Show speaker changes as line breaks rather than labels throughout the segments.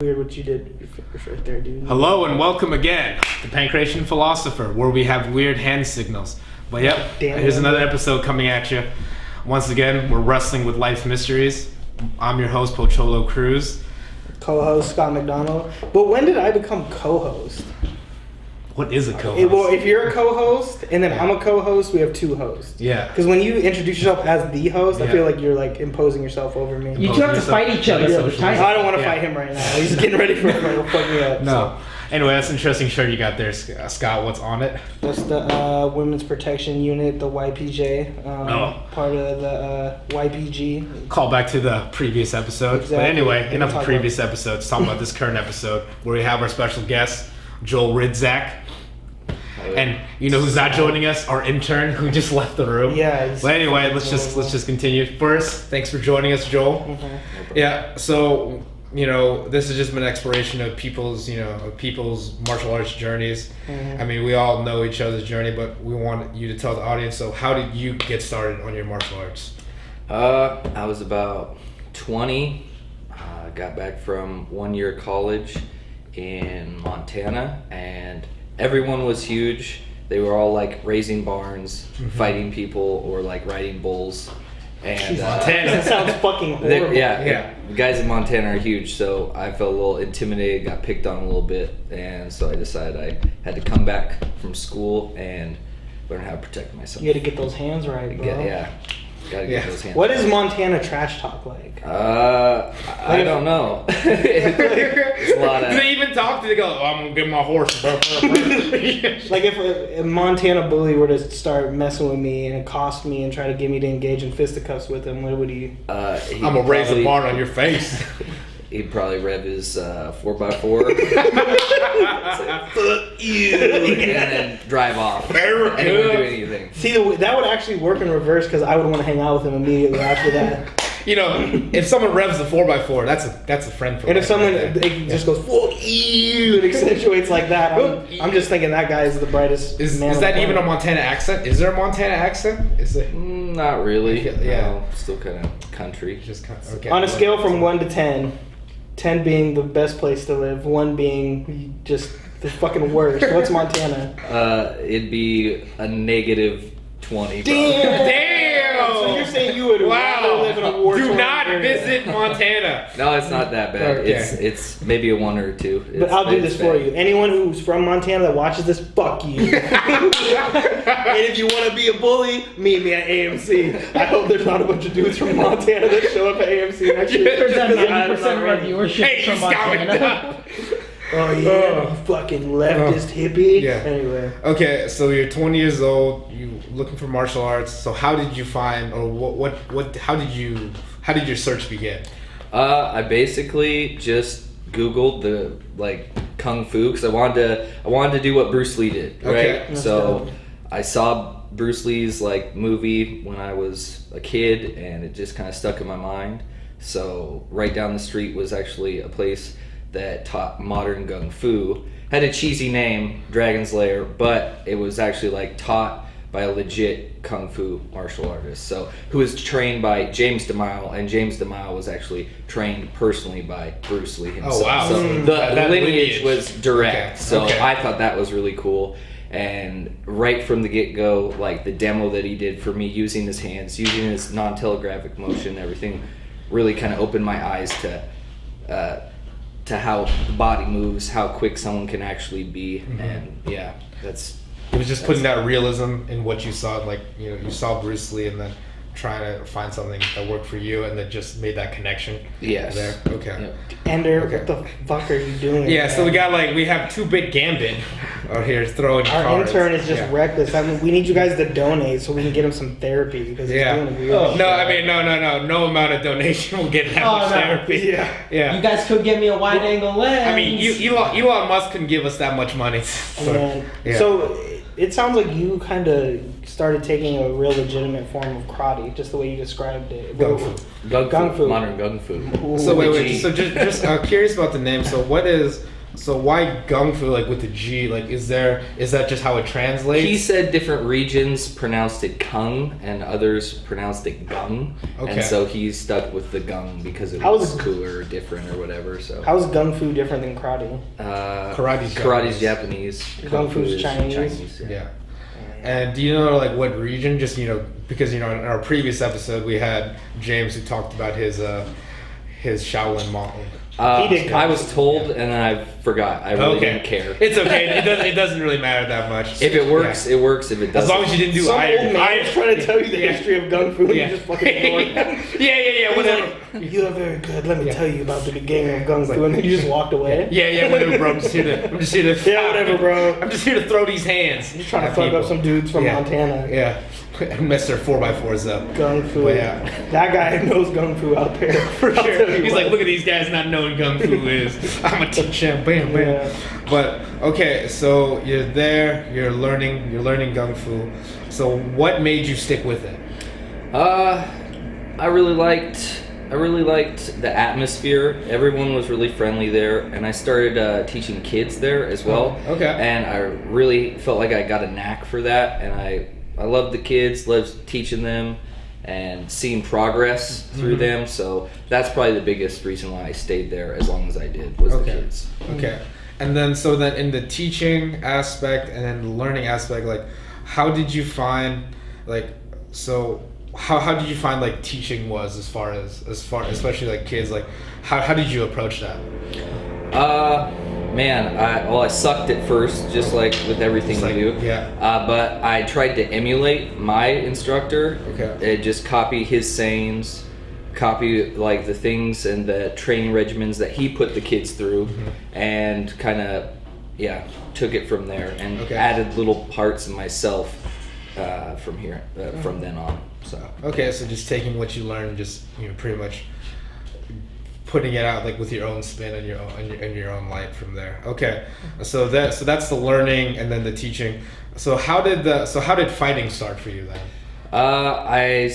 Weird what you did right there, dude.
Hello and welcome again to Pankration Philosophy, where we have weird hand signals. But yep, here's another episode coming at you. Once again, we're wrestling with life's mysteries. I'm your host, Pocholo Cruz.
Co-host, Scott McDonald. But when did I become co-host?
What is a co-host?
Well, if you're a co-host and then I'm a co-host, we have two hosts.
Yeah.
Because when you introduce yourself as the host, I feel like you're like imposing yourself over me.
You two have to fight each other.
I don't want to fight him right now. He's getting ready for it. He'll fuck me up.
No.
So.
Anyway, that's an interesting shirt you got there, Scott. What's on it?
That's the Women's Protection Unit, the YPJ. Part of the YPG.
Call back to the previous episode.
Exactly.
But anyway, enough of previous episodes. Talking about this current episode where we have our special guest, Joel Ridzak. And you know who's not joining us? Our intern who just left the room.
Yeah.
But anyway, let's just continue. First, thanks for joining us, Joel. Mm-hmm. Yeah. So this has just been an exploration of people's martial arts journeys. Mm-hmm. I mean, we all know each other's journey, but we want you to tell the audience. So, how did you get started on your martial arts?
I was about 20. Got back from 1 year college in Montana, and everyone was huge. They were all like raising barns, mm-hmm. fighting people, or like riding bulls. And
Montana, that sounds fucking horrible.
Yeah. The guys in Montana are huge, so I felt a little intimidated, got picked on a little bit, and so I decided I had to come back from school and learn how to protect myself.
You got to get those hands right, bro.
Gotta get those hands.
What is Montana trash talk like?
I don't know. It's a lot of...
Do they even talk? Do they go, I'm gonna get my horse, bro?
Like if a Montana bully were to start messing with me and accost me and try to get me to engage in fisticuffs with him, what would he?
I'm gonna raise a barn on your face.
He'd probably rev his 4x4. Like, fuck you. And then drive off.
Very
and he wouldn't do anything.
See, that would actually work in reverse because I would want to hang out with him immediately after that.
If someone revs the 4x4, that's a friend for me.
And if someone just goes, fuck you, and accentuates like that, I'm just thinking that guy is the brightest man.
Is that even a Montana accent? Is there a Montana accent? Is it?
Not really. No, still kind of country.
Just kind of, okay.
On a scale from 1 to 10, 10 being the best place to live, 1 being just the fucking worst. What's Montana?
It'd be a -20.
Damn!
So you're saying you would rather live in a war-torn
Do not
area.
visit Montana.
No, it's not that bad.
Okay.
It's maybe a 1 or 2.
But I'll do this for you. Anyone who's from Montana that watches this, fuck you. And if you want to be a bully, meet me at AMC. I hope there's not a bunch of dudes from Montana that show up at AMC next year.
There's that 90% of our viewership from Montana.
Oh yeah, you fucking leftist hippie.
Yeah.
Anyway.
Okay, so you're 20 years old. You looking for martial arts. So how did you find, or what? How did your search begin?
I basically just Googled the kung fu because I wanted to do what Bruce Lee did. Right.
Okay.
So I saw Bruce Lee's movie when I was a kid, and it just kind of stuck in my mind. So right down the street was actually a place that taught modern kung fu. Had a cheesy name, Dragon's Lair, but it was actually taught by a legit kung fu martial artist. So who was trained by James DeMille, and James DeMille was actually trained personally by Bruce Lee himself.
Oh wow!
So the lineage was direct.
Okay.
So I thought that was really cool. And right from the get-go, the demo that he did for me, using his hands, using his non-telegraphic motion, everything really kind of opened my eyes to how the body moves, how quick someone can actually be, mm-hmm. and
it was just putting that realism in what you saw. You saw Bruce Lee, and then trying to find something that worked for you, and then just made that connection.
Yes.
There. Okay.
Yep.
Ender, what the fuck are you doing?
Yeah. So we have 2-Bit Gambit out here throwing
Our
cards.
intern is just reckless. I mean, we need you guys to donate so we can get him some therapy because he's doing real shit.
No, I mean, no amount of donation will get that much therapy. Yeah.
You guys could get me a wide-angle lens.
I mean, Elon Musk couldn't give us that much money.
So it sounds like you kind of started taking a real legitimate form of karate, just the way you described it.
Gung fu. Modern gung fu.
So wait. So just curious about the name. So what is So why gung fu like with the G? Like, is that just how it translates?
He said different regions pronounced it kung and others pronounced it gung.
Okay.
And so he stuck with the gung because it was cooler or different or whatever. So
How is gung fu different than karate?
Karate's Japanese.
Kung Fu is Chinese.
Yeah. And do you know like what region? Just because in our previous episode we had James who talked about his Shaolin monk.
He did
I was told and then I forgot. I really didn't care.
It's okay. It doesn't really matter that much.
If it works, it works. If it doesn't,
as long as you didn't do
Some
iron.
old man is trying to tell you the history of gung fu and you just fucking ignore it.
Yeah, whatever.
You are very good. Let me tell you about the beginning of gung fu, and then you just walked away.
Yeah, whatever, bro. I'm just here to.
Yeah, whatever, bro.
I'm just here to throw these hands.
You're trying to fuck up some dudes from Montana.
Yeah, mess their 4x4s up.
Gung fu.
But yeah.
That guy knows gung fu out there for sure.
He's like, look at these guys not knowing gung fu is. I'm gonna teach them. Bam, bam.
Yeah.
But okay, so you're there. You're learning gung fu. So what made you stick with it?
I really liked the atmosphere. Everyone was really friendly there, and I started teaching kids there as well.
Okay.
And I really felt like I got a knack for that, and I loved the kids, loved teaching them, and seeing progress through them. So that's probably the biggest reason why I stayed there as long as I did was the kids.
Okay. And then in the teaching aspect and then the learning aspect, like how did you find how did you find like teaching was as far especially like kids, like how did you approach that?
I sucked at first, just like with everything you do.
Yeah.
But I tried to emulate my instructor.
Okay.
Just copy his sayings, copy like the things and the training regimens that he put the kids through, and kind of took it from there and added little parts of myself from then on.
So just taking what you learned, just pretty much putting it out like with your own spin and your own light from there. Okay, so that's the learning and then the teaching. So how did fighting start for you then?
I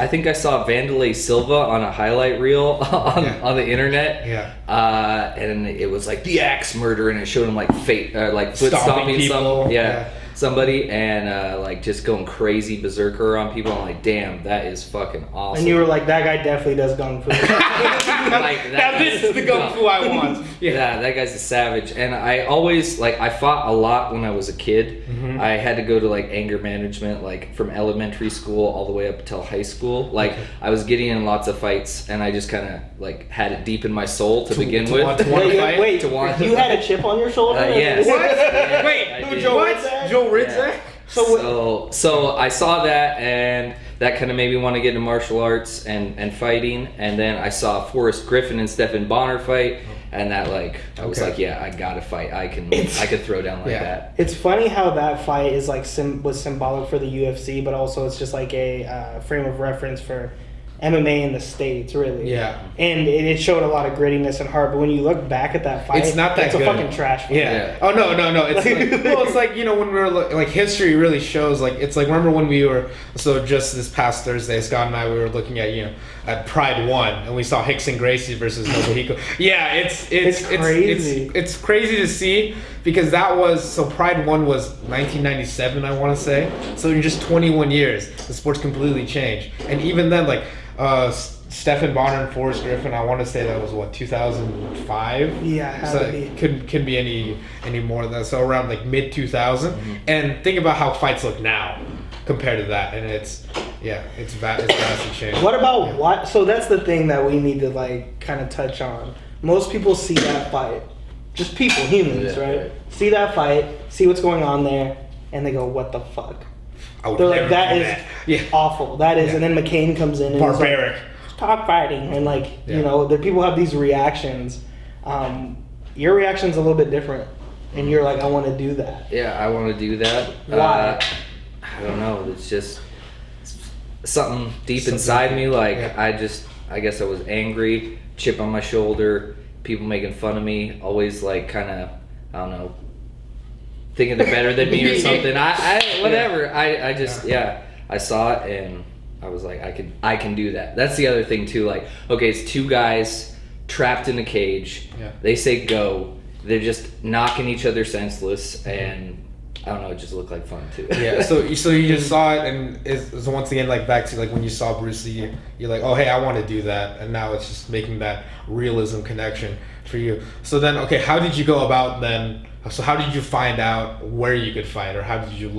think I saw Vanderlei Silva on a highlight reel on the internet.
Yeah.
And it was like the axe murder, and it showed him like foot stomping
people.
Somebody, and like just going crazy berserker on people. I'm like, damn, that is fucking awesome.
And you were like, that guy definitely does gung fu.
Now this is the gung fu I want.
Yeah, that guy's a savage. And I always I fought a lot when I was a kid. I had to go to like anger management, like from elementary school all the way up until high school. Like I was getting in lots of fights, and I just kind of like had it deep in my soul to begin with.
Wait, you had a chip on your shoulder?
Yes.
What? Wait, Joe Ritz?
Yeah. So I saw that, and that kind of made me want to get into martial arts and fighting. And then I saw Forrest Griffin and Stephen Bonner fight, and that I was like, yeah, I gotta fight. I could throw down like that.
It's funny how that fight is was symbolic for the UFC, but also it's just like a frame of reference for MMA in the States, really.
Yeah.
And it showed a lot of grittiness and heart, but when you look back at that fight,
it's not that good.
It's a fucking trash fight.
Yeah. Oh no. It's it's like when we were like history really shows it's like remember when we were just this past Thursday, Scott and I we were looking at Pride 1 and we saw Hickson Gracie versus Nobuhiko. Yeah, it's
crazy.
It's crazy to see because Pride 1 was 1997 I want to say. So in just 21 years the sport's completely changed, and even then Stephen Bonner and Forrest Griffin, I want to say that was 2005.
Yeah,
so it couldn't be any more than that. So around mid 2000. And think about how fights look now compared to that, and it's vastly changed.
What about what? So that's the thing that we need to kind of touch on. Most people see that fight, just people, humans, right? See that fight, see what's going on there, and they go, "What the fuck?" They're like, "That is awful. That is." And then McCain comes in and
barbaric.
Stop fighting, and the people have these reactions. Your reaction's a little bit different, and you're like, I want to do that.
Yeah, I want to do that.
Why?
I don't know. It's just something deep inside me. I guess I was angry, chip on my shoulder, people making fun of me, always kind of, I don't know, thinking they're better than me or something. I saw it and I was like, I can do that. That's the other thing too. It's two guys trapped in a cage.
Yeah.
They say go. they're just knocking each other senseless, and I don't know, it just looked like fun too.
Yeah, so you just saw it, and it's once again like back to like when you saw Bruce Lee, you're like, oh hey, I want to do that, and now it's just making that realism connection for you. So then, okay, how did you go about then? So how did you find out where you could fight, or how did you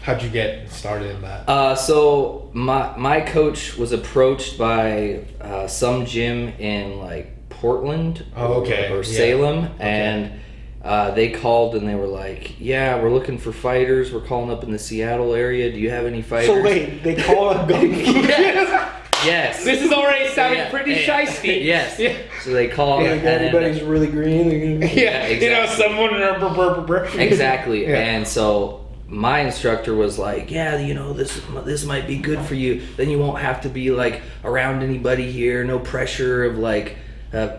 how did you get started in that?
So my coach was approached by some gym in like Portland or Salem, and they called and they were like, yeah, we're looking for fighters. We're calling up in the Seattle area. Do you have any fighters?
So wait, they call up
Yes.
This is already sounding pretty shiesty.
Yes.
Yeah.
So they call.
Like everybody's really green.
Yeah,
exactly.
You know, someone.
Exactly.
Yeah.
And so my instructor was like, yeah, you know, this might be good for you. Then you won't have to be like around anybody here. No pressure of like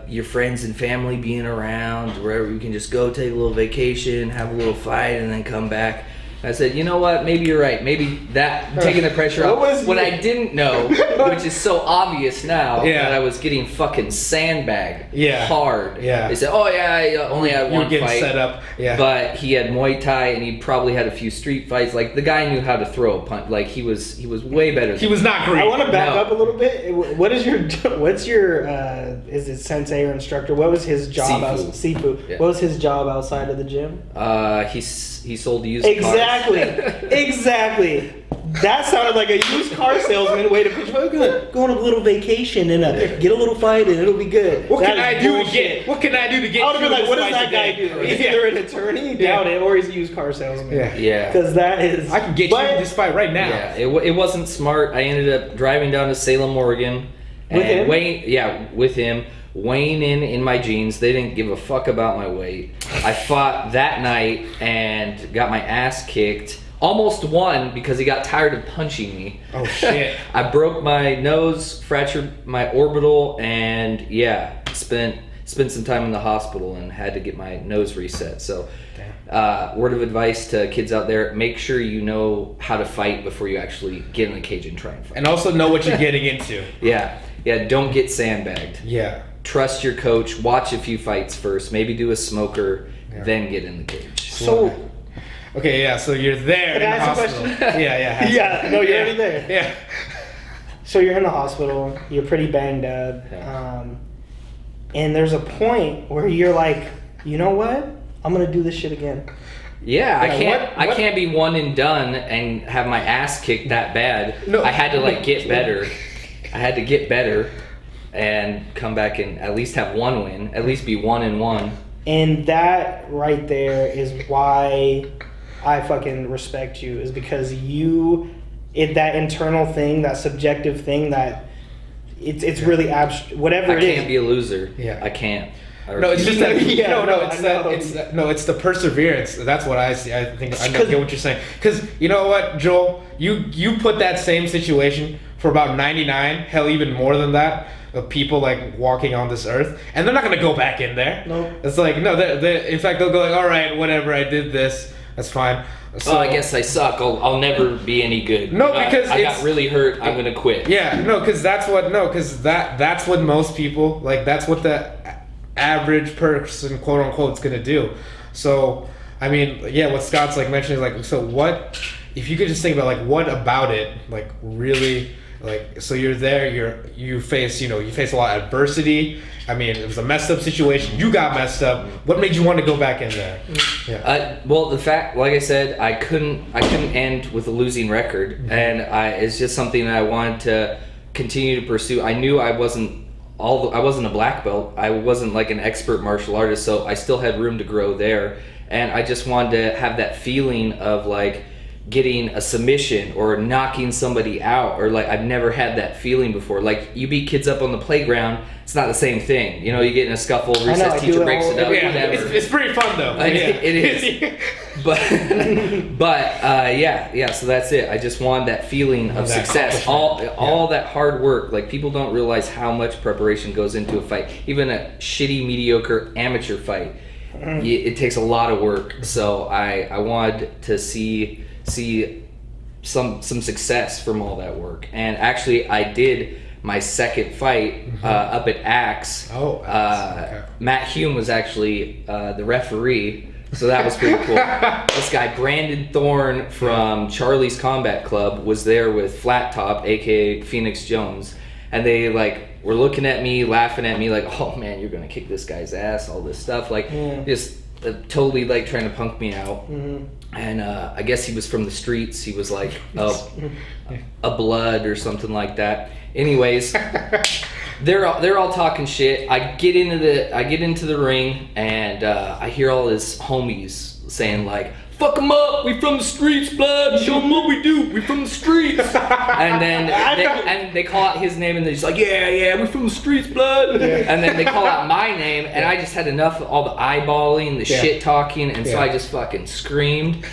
your friends and family being around. Wherever you can just go take a little vacation, have a little fight, and then come back. I said, you know what? Maybe you're right. Maybe that taking the pressure off. What I didn't know, which is so obvious now, that I was getting fucking sandbagged hard.
Yeah.
They said, oh yeah, I only had one
getting
fight.
Set up. Yeah.
But he had Muay Thai, and he probably had a few street fights. Like the guy knew how to throw a punch. Like he was way better.
He was not great.
I want to back up a little bit. What's your is it sensei or instructor? What was his job? Sifu.
Yeah.
What was his job outside of the gym?
He sold used cars.
Exactly. That sounded like a used car salesman way to pitch. We're gonna go on a little vacation and get a little fight and it'll be good.
What can I do to get? What can I do to get?
I would have been like, what does that guy do? He's either an attorney, doubt it, or he's a used car salesman.
Yeah.
Because that is.
I can get you in this fight right now.
Yeah. It wasn't smart. I ended up driving down to Salem, Oregon, and with him. Weighing in my jeans. They didn't give a fuck about my weight. I fought that night and got my ass kicked. Almost won because he got tired of punching me.
Oh shit.
I broke my nose, fractured my orbital, and spent some time in the hospital and had to get my nose reset. So word of advice to kids out there, make sure you know how to fight before you actually get in the cage and try and fight.
And also know what you're getting into.
Yeah, don't get sandbagged.
Yeah.
Trust your coach. Watch a few fights first. Maybe do a smoker, then get in the cage.
So,
okay, yeah. So you're there in the hospital. Yeah.
No, you're already there.
Yeah.
So you're in the hospital. You're pretty banged up, and there's a point where you're like, you know what? I'm gonna do this shit again.
Yeah,
Yeah,
I can't be one and done and have my ass kicked that bad.
No.
I had to get better. I had to get better and come back and at least have one win, at least be 1-1.
And that right there is why I fucking respect you, is because that internal thing, that subjective thing, that it's really abstract. Whatever it is.
I can't be a loser.
Yeah.
I can't.
No, it's just that.
No,
it's the perseverance. That's what I see. I think I get what you're saying. Because you know what, Joel, you put that same situation for about 99, hell, even more than that, of people like walking on this earth, and they're not gonna go back in there.
No.
It's like no, they in fact they'll go like, all right, whatever, I did this, that's fine. So
I guess I suck. I'll never be any good.
No, because
I got really hurt. I'm gonna quit.
Yeah, no, because that's what most people like. That's what the average person, quote unquote, is gonna do. So I mean, yeah, what Scott's like mentioning is like, so what if you could just think about like what about it like really. Like, so you're there, you face a lot of adversity. I mean, it was a messed up situation. You got messed up. What made you want to go back in there? Yeah.
Well, the fact, like I said, I couldn't end with a losing record, and it's just something that I wanted to continue to pursue. I knew I wasn't a black belt. I wasn't like an expert martial artist, so I still had room to grow there. And I just wanted to have that feeling of like getting a submission or knocking somebody out, or like I've never had that feeling before. Like you beat kids up on the playground, it's not the same thing. You know, you get in a scuffle, recess teacher breaks it up, whatever.
It's pretty fun though.
It is. But so that's it. I just wanted that feeling of success. All that hard work. Like people don't realize how much preparation goes into a fight. Even a shitty, mediocre amateur fight, it takes a lot of work. So I wanted to see some success from all that work. And actually I did my second fight up at Axe.
Oh, okay.
Matt Hume was actually the referee. So that was pretty cool. This guy, Brandon Thorne from Charlie's Combat Club, was there with Flat Top, aka Phoenix Jones. And they were looking at me, laughing at me, like, oh man, you're gonna kick this guy's ass, all this stuff. Just totally trying to punk me out. And I guess he was from the streets. He was like a blood or something like that. Anyways, they're all talking shit. I get into the ring, and I hear all his homies saying fuck him up, we from the streets, blood, show him what we do, we from the streets. And then they call out his name, and they're just like, yeah, we from the streets, blood. And then they call out my name, and I just had enough of all the eyeballing, the shit talking, and so I just fucking screamed.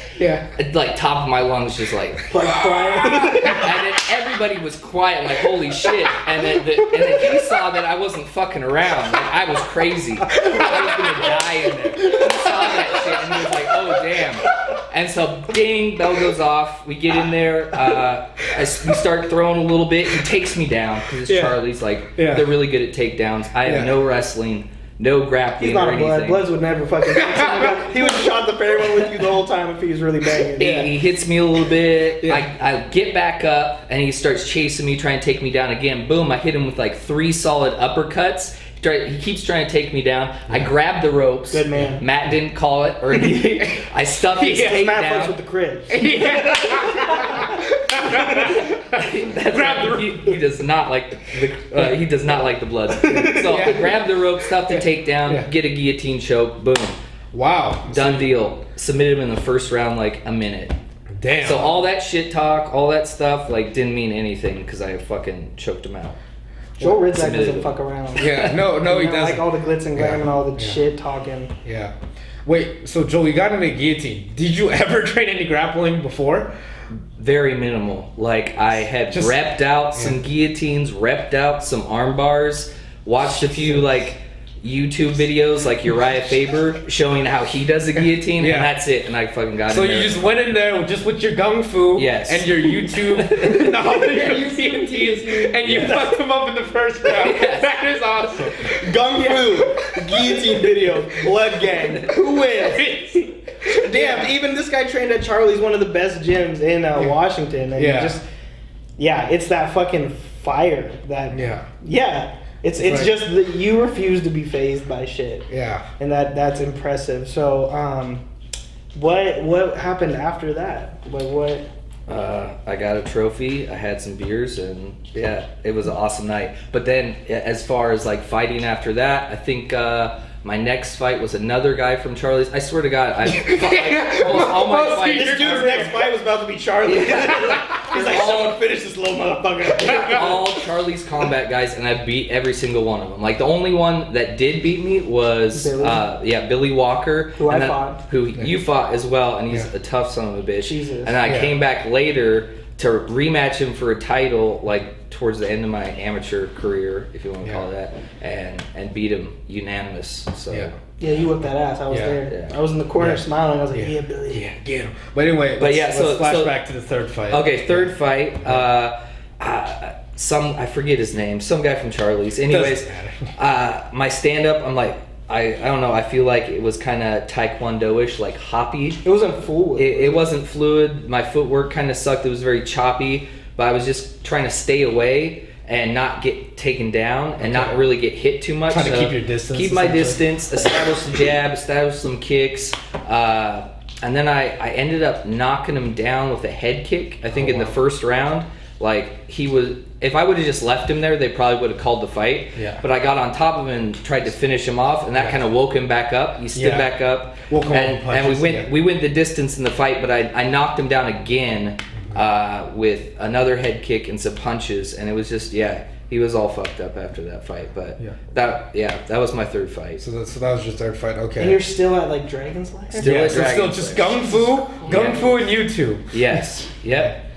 Top of my lungs, just quiet. And then everybody was quiet, holy shit. And then he saw that I wasn't fucking around, I was crazy. I was gonna die in there. He saw that shit, and he was like, oh damn. And so, ding, bell goes off. We get in there. We start throwing a little bit. He takes me down because it's Charlie's. They're really good at takedowns. I have no wrestling, no grappling.
He's not
or
a blood.
anything.
Bloods would never fucking. He would have shot the fair one with you the whole time if he was really banging.
He hits me a little bit. I get back up, and he starts chasing me, trying to take me down again. Boom! I hit him with 3 solid uppercuts. He keeps trying to take me down. I grab the ropes.
Good man.
Matt didn't call it or anything. I stuffed his tape
Matt
down.
fucks with the crib.
He does not like the blood. So I grab the rope, stuff the takedown, get a guillotine choke, boom.
Wow.
Done deal. Submitted him in the first round a minute.
Damn.
So all that shit talk, all that stuff didn't mean anything because I fucking choked him out.
Joel Ridzak doesn't fuck around.
Yeah, no, he doesn't.
All the glitz and glam and all the shit talking.
Yeah. Wait, so Joel, you got into guillotine. Did you ever train any grappling before?
Very minimal. I had repped out some guillotines, repped out some arm bars, watched a few YouTube videos Uriah Faber showing how he does a guillotine, and that's it. And I fucking got
So
in there.
you just went in there just with your gung fu and your YouTube knowledge of guillotines, and you fucked him up in the first round.
Yes.
That is awesome.
Gung Fu, guillotine video, blood gang. Who wins? Damn, even this guy trained at Charlie's, one of the best gyms in Washington. And it's that fucking fire that. It's just that you refuse to be fazed by shit.
Yeah.
And that's impressive. So, what happened after that? What?
I got a trophy. I had some beers, and it was an awesome night. But then, as far as fighting after that, I think my next fight was another guy from Charlie's. I swear to God, almost all my fights.
This dude's next fight was about to be Charlie. He's someone finish this little motherfucker.
All Charlie's Combat guys, and I beat every single one of them. The only one that did beat me was Billy Walker,
who I fought,
who you fought as well, and he's a tough son of a bitch.
Jesus.
And I came back later to rematch him for a title, towards the end of my amateur career, if you want to call it that, and beat him unanimous. So
yeah, you whipped that ass. I was there. I was in the corner smiling. I was like, yeah, Billy.
Yeah, get him. But anyway, let's flash back to the third fight.
Okay, third fight. I forget his name. Some guy from Charlie's. Anyways, my stand-up, I'm I don't know. I feel like it was kind of taekwondo-ish, hoppy.
It wasn't fluid.
It wasn't fluid. My footwork kind of sucked. It was very choppy. But I was just trying to stay away and not get taken down and not really get hit too much.
Trying to keep your distance.
Keep my distance. Establish the jab. Establish some kicks. And then I ended up knocking him down with a head kick. I think in the first round. He was. If I would have just left him there, they probably would have called the fight.
Yeah.
But I got on top of him and tried to finish him off, and that kind of woke him back up. He stood back up, and we went the distance in the fight. But I knocked him down again with another head kick and some punches, and it was just he was all fucked up after that fight. But that was my third fight.
So that was your third fight. Okay.
And you're still at Dragon's Lair?
Still just gung fu and YouTube.
Yes. Yep.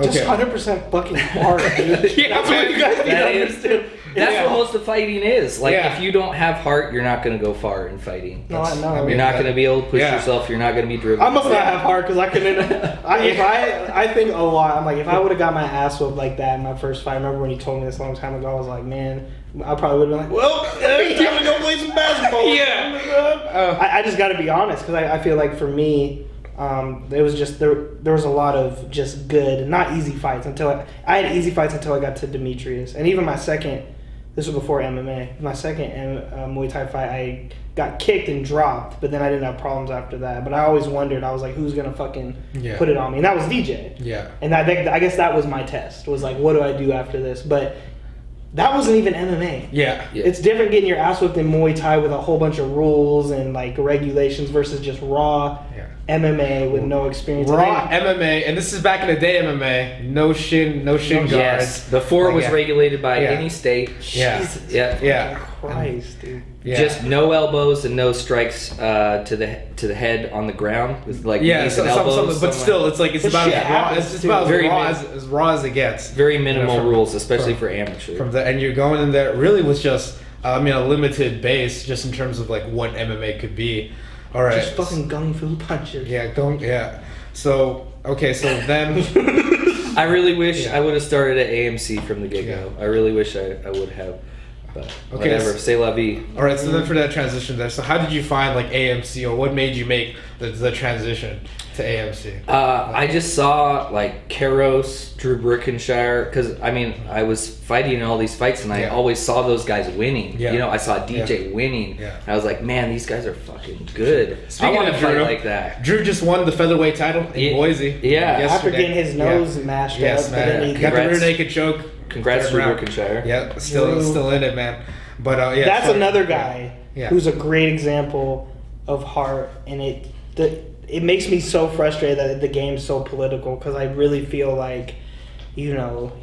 Just 100% fucking hard, dude.
That's
what you guys need to
That
understand.
That's
Yeah.
what most of fighting is. Like,
Yeah.
if you don't have heart, you're not going to go far in fighting.
No, I know.
You're not going to be able to push
Yeah.
yourself. You're not going to be driven.
I must not have heart because I couldn't. I think a lot. I'm like, if I would have got my ass whooped like that in my first fight, I remember when you told me this a long time ago, I was like, man, I probably would have been like, well, hey, time to go play some basketball.
Yeah.
I just got to be honest because I feel like for me, it was just there was a lot of just good, not easy fights until I had easy fights until I got to Demetrius, and even my second. This was before MMA. My second Muay Thai fight, I got kicked and dropped, but then I didn't have problems after that. But I always wondered, I was like, who's gonna fucking put it on me? And that was DJ.
Yeah.
And I guess that was my test. Was like, what do I do after this? But that wasn't even MMA.
Yeah.
It's different getting your ass whipped in Muay Thai with a whole bunch of rules and like regulations versus just raw MMA with no experience.
Raw MMA, and this is back in the day MMA. No shin guards.
Yes. Before it was regulated by
Yeah.
any state.
Yeah.
Jesus.
Yeah.
Christ, dude.
Yeah.
Just no elbows and no strikes to the head on the ground with like knees and elbows.
but still, it's like it's
But
about
shit
as raw.
happens,
It's
too.
about
Very
as raw as it gets.
very minimal
from-
rules, especially
from-
for amateur.
From the and you're going in there really with just a limited base just in terms of like what MMA could be. All right.
Just fucking gung fu punches.
Yeah. So okay, so then
I really wish
Yeah.
I would have started at AMC from the get go.
Yeah.
I really wish I would have. But
Okay,
whatever.
so-
C'est la vie.
all right. So then for that transition there, so how did you find like AMC, or what made you make the transition to AMC?
I just saw like Karos, Drew Brickenshire, because I was fighting in all these fights and I
Yeah.
always saw those guys winning.
Yeah.
You know, I saw DJ winning.
Yeah.
And I was like, man, these guys are fucking good.
Speaking
I want to
of
fight
Drew,
like that.
Drew just won the featherweight title in
Yeah.
Boise.
Yeah.
After
yesterday.
getting his nose mashed
Yes,
up, but then
man.
he
Got the rear
Congrats.
naked choke.
Congrats,
Third
Drew
round.
Brickenshire.
Yeah, still
Drew.
in it, man. But yeah,
That's
so-
another guy
Yeah.
who's a great example of heart, and it makes me so frustrated that the game's so political because I really feel like,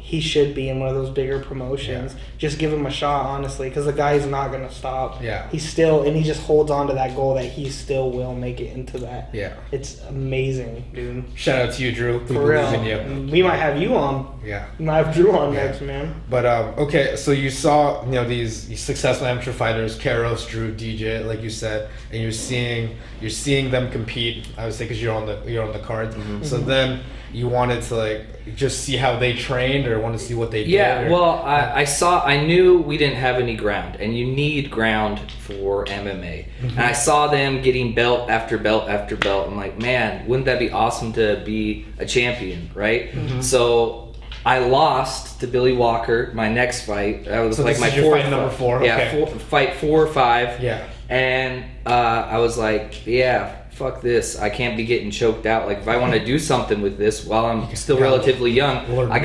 he should be in one of those bigger promotions.
Yeah.
Just give him a shot, honestly, because the guy's not gonna stop.
Yeah.
He just holds on to that goal that he still will make it into that.
Yeah.
It's amazing, dude.
Shout out to you, Drew. We
For
believe
real.
in you.
We might have you on.
Yeah.
We might have Drew on
Yeah.
next, man.
But okay, so you saw these successful amateur fighters, Karos, Drew, DJ, like you said, and you're seeing them compete. I would say because you're on the card.
Mm-hmm.
So then you wanted to like just see how they trained, or want to see what they did.
Yeah,
or-
well, I knew we didn't have any ground, and you need ground for MMA. And I saw them getting belt after belt after belt. I'm like, man, wouldn't that be awesome to be a champion, right? So I lost to Billy Walker my next fight. That was
So
like
this
my
is your
fourth
fight number 4,
Yeah,
okay.
fight 4 or 5.
Yeah.
And I was like, yeah, fuck this. I can't be getting choked out. Like, if I want to do something with this while I'm still
gotta
relatively young,
learn.
I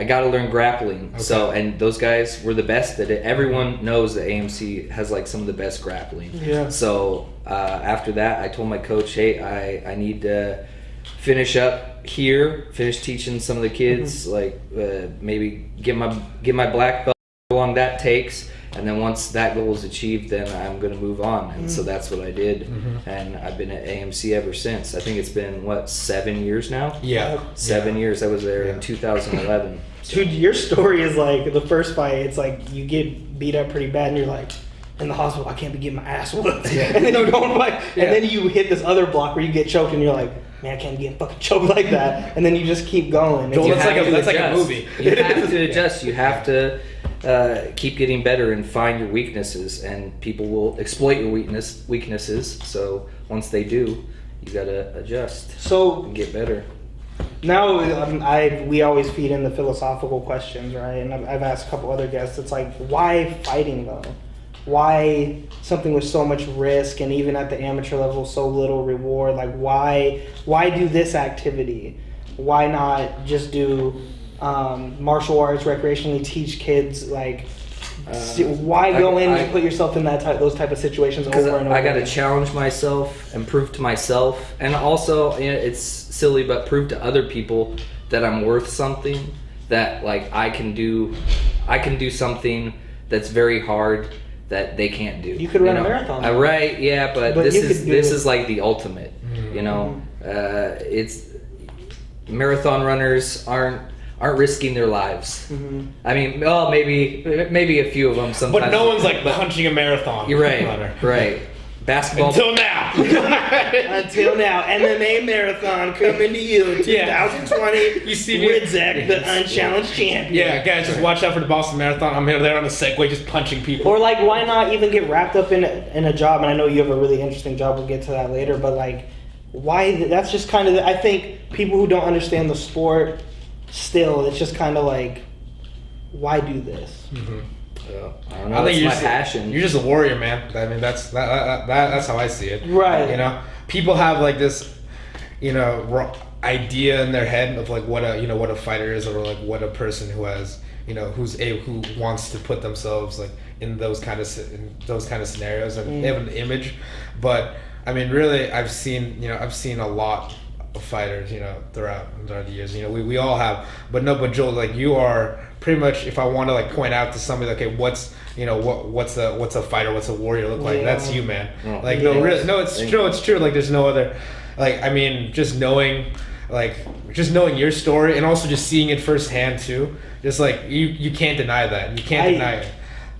gotta learn grappling.
Okay.
So, and those guys were the best at it. Everyone knows that AMC has like some of the best grappling.
Yeah.
So after that, I told my coach, hey, I need to finish up here, finish teaching some of the kids, like maybe get my black belt, how long that takes. And then once that goal is achieved, then I'm going to move on. And so that's what I did. And I've been at AMC ever since. I think it's been, 7 years now?
Yeah.
7 years. I was there
Yeah.
in 2011.
Dude, your story is like the first fight. It's like you get beat up pretty bad, and you're like in the hospital. I can't be getting my ass whooped.
Yeah.
And then you go and fight,
Yeah.
and then you hit this other block where you get choked, and you're like, man, I can't get fucking choked like that. And then you just keep going.
Joel,
You
that's
have
like a-
to
that's like a
adjust.
movie.
You have to adjust. You have to keep getting better and find your weaknesses, and people will exploit your weaknesses. So once they do, you gotta adjust
So
and get better.
now we always feed in the philosophical questions, right? And I've asked a couple other guests. It's like, why fighting though? Why something with so much risk, and even at the amateur level, so little reward? Like, why do this activity? Why not just do martial arts recreationally? Teach kids like. Why go in and put yourself in those type of situations over
Because
and over?
I got to
again?
challenge myself and prove to myself, and also, it's silly, but prove to other people that I'm worth something. That like I can do something that's very hard that they can't do.
You could run a marathon.
Right? Yeah, but
But
this
you
is
could do
this
it.
is like the ultimate. You know, it's marathon runners aren't aren't risking their lives.
Mm-hmm.
I mean, well, maybe a few of them sometimes.
But no one's like punching a marathon.
You're right.
runner.
Right. Basketball.
Until now.
Until now, MMA marathon coming to you, 2020.
You see me,
Ridzek, the unchallenged champion.
Yeah, guys, just watch out for the Boston Marathon. I'm here there on a Segway, just punching people.
Or like, why not even get wrapped up in a job? And I know you have a really interesting job. We'll get to that later. But like, why? That's just kind of. I think people who don't understand the sport, still, it's just kind of like, why do this?
Mm-hmm.
I don't know. It's my passion.
You're just a warrior, man. I mean, that's how I see it.
Right.
You know, people have like this, idea in their head of like what a fighter is, or like what a person who has, who wants to put themselves like in those kind of scenarios, and they have an image. But I mean, really, I've seen a lot of fighters, throughout the years. We all have, but Joel, like you are pretty much, if I want to like point out to somebody, okay, what's a fighter, what's a warrior look like? That's you, man.
Oh.
Like it's true. Like there's no other, like, I mean, just knowing your story, and also just seeing it firsthand too. Just like you can't deny that. You can't deny it.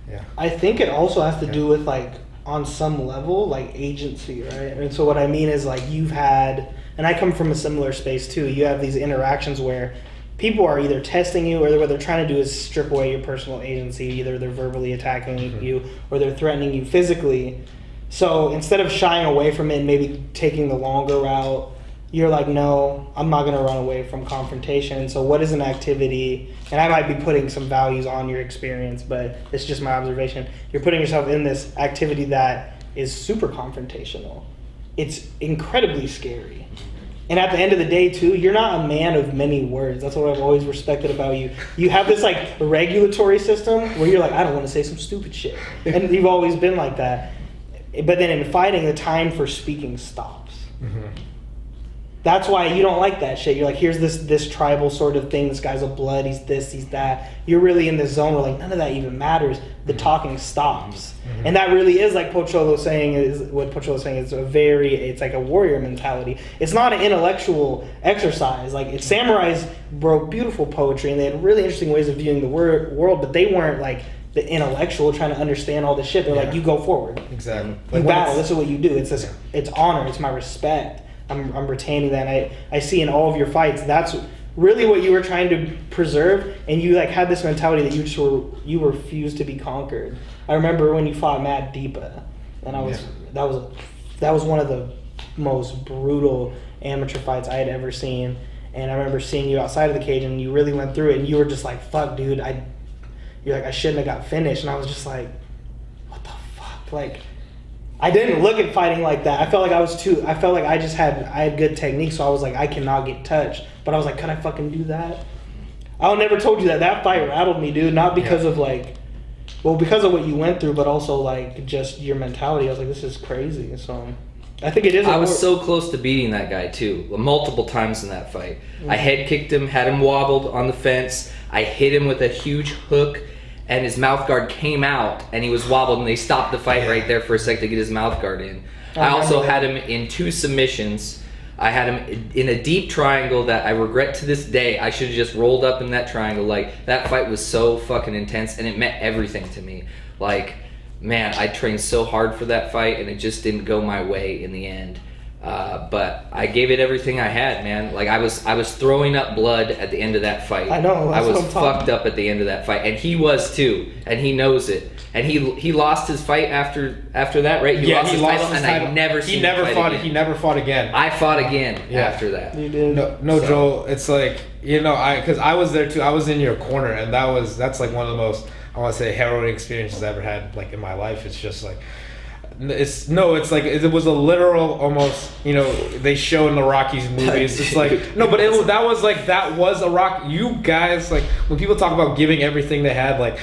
Yeah.
I think it also has to do with like, on some level, like agency, right? And so what I mean is like, you've had, and I come from a similar space too, you have these interactions where people are either testing you, or what they're trying to do is strip away your personal agency. Either they're verbally attacking you, or they're threatening you physically. So instead of shying away from it and maybe taking the longer route, you're like, no, I'm not going to run away from confrontation. So what is an activity, and I might be putting some values on your experience, but it's just my observation. You're putting yourself in this activity that is super confrontational. It's incredibly scary. And at the end of the day, too, you're not a man of many words. That's what I've always respected about you. You have this, like, regulatory system where you're like, I don't want to say some stupid shit. And you've always been like that. But then in fighting, the time for speaking stops.
Mm-hmm.
That's why you don't like that shit. You're like, here's this tribal sort of thing. This guy's a blood. He's this, he's that. You're really in this zone where, like, none of that even matters. The talking stops. Mm-hmm. And that really is, like Pocholo's saying, it's like a warrior mentality. It's not an intellectual exercise. Like, samurais wrote beautiful poetry, and they had really interesting ways of viewing the world, but they weren't, like, the intellectual trying to understand all this shit. They're like, you go forward.
Exactly.
You battle. This is what you do. It's this. It's honor. It's my respect. I'm retaining that. And I see in all of your fights, that's really what you were trying to preserve, and you like had this mentality that you refused to be conquered. I remember when you fought Matt Deepa, and that was one of the most brutal amateur fights I had ever seen. And I remember seeing you outside of the cage, and you really went through it, and you were just like, "Fuck, dude, you're like, I shouldn't have got finished." And I was just like, "What the fuck?" Like, I didn't look at fighting like that. I felt like I had good technique, so I was like, I cannot get touched. But I was like, could I fucking do that? I never told you that. That fight rattled me, dude. Not because of because of what you went through, but also like just your mentality. I was like, this is crazy. So I think it is.
I was so close to beating that guy too, multiple times in that fight. Mm-hmm. I head kicked him, had him wobbled on the fence. I hit him with a huge hook, and his mouth guard came out, and he was wobbled, and they stopped the fight right there for a sec to get his mouth guard in. I also had him in 2 submissions. I had him in a deep triangle that I regret to this day. I should have just rolled up in that triangle. Like, that fight was so fucking intense, and it meant everything to me. Like, man, I trained so hard for that fight, and it just didn't go my way in the end. But I gave it everything I had, man. Like, I was throwing up blood at the end of that fight.
I know.
I was fucked up at the end of that fight, and he was too, and he knows it. And he lost his fight after that, right? He lost his title, and I never seen him fight again.
He never fought again.
I fought again after that.
You did.
No, Joel. It's like, because I was there too. I was in your corner, and that's like one of the most, I want to say, harrowing experiences I ever had, like, in my life. It's just like, it's like it was a literal almost, they show in the Rockies movies. It's like, no, but that was a rock. You guys, like, when people talk about giving everything they had, like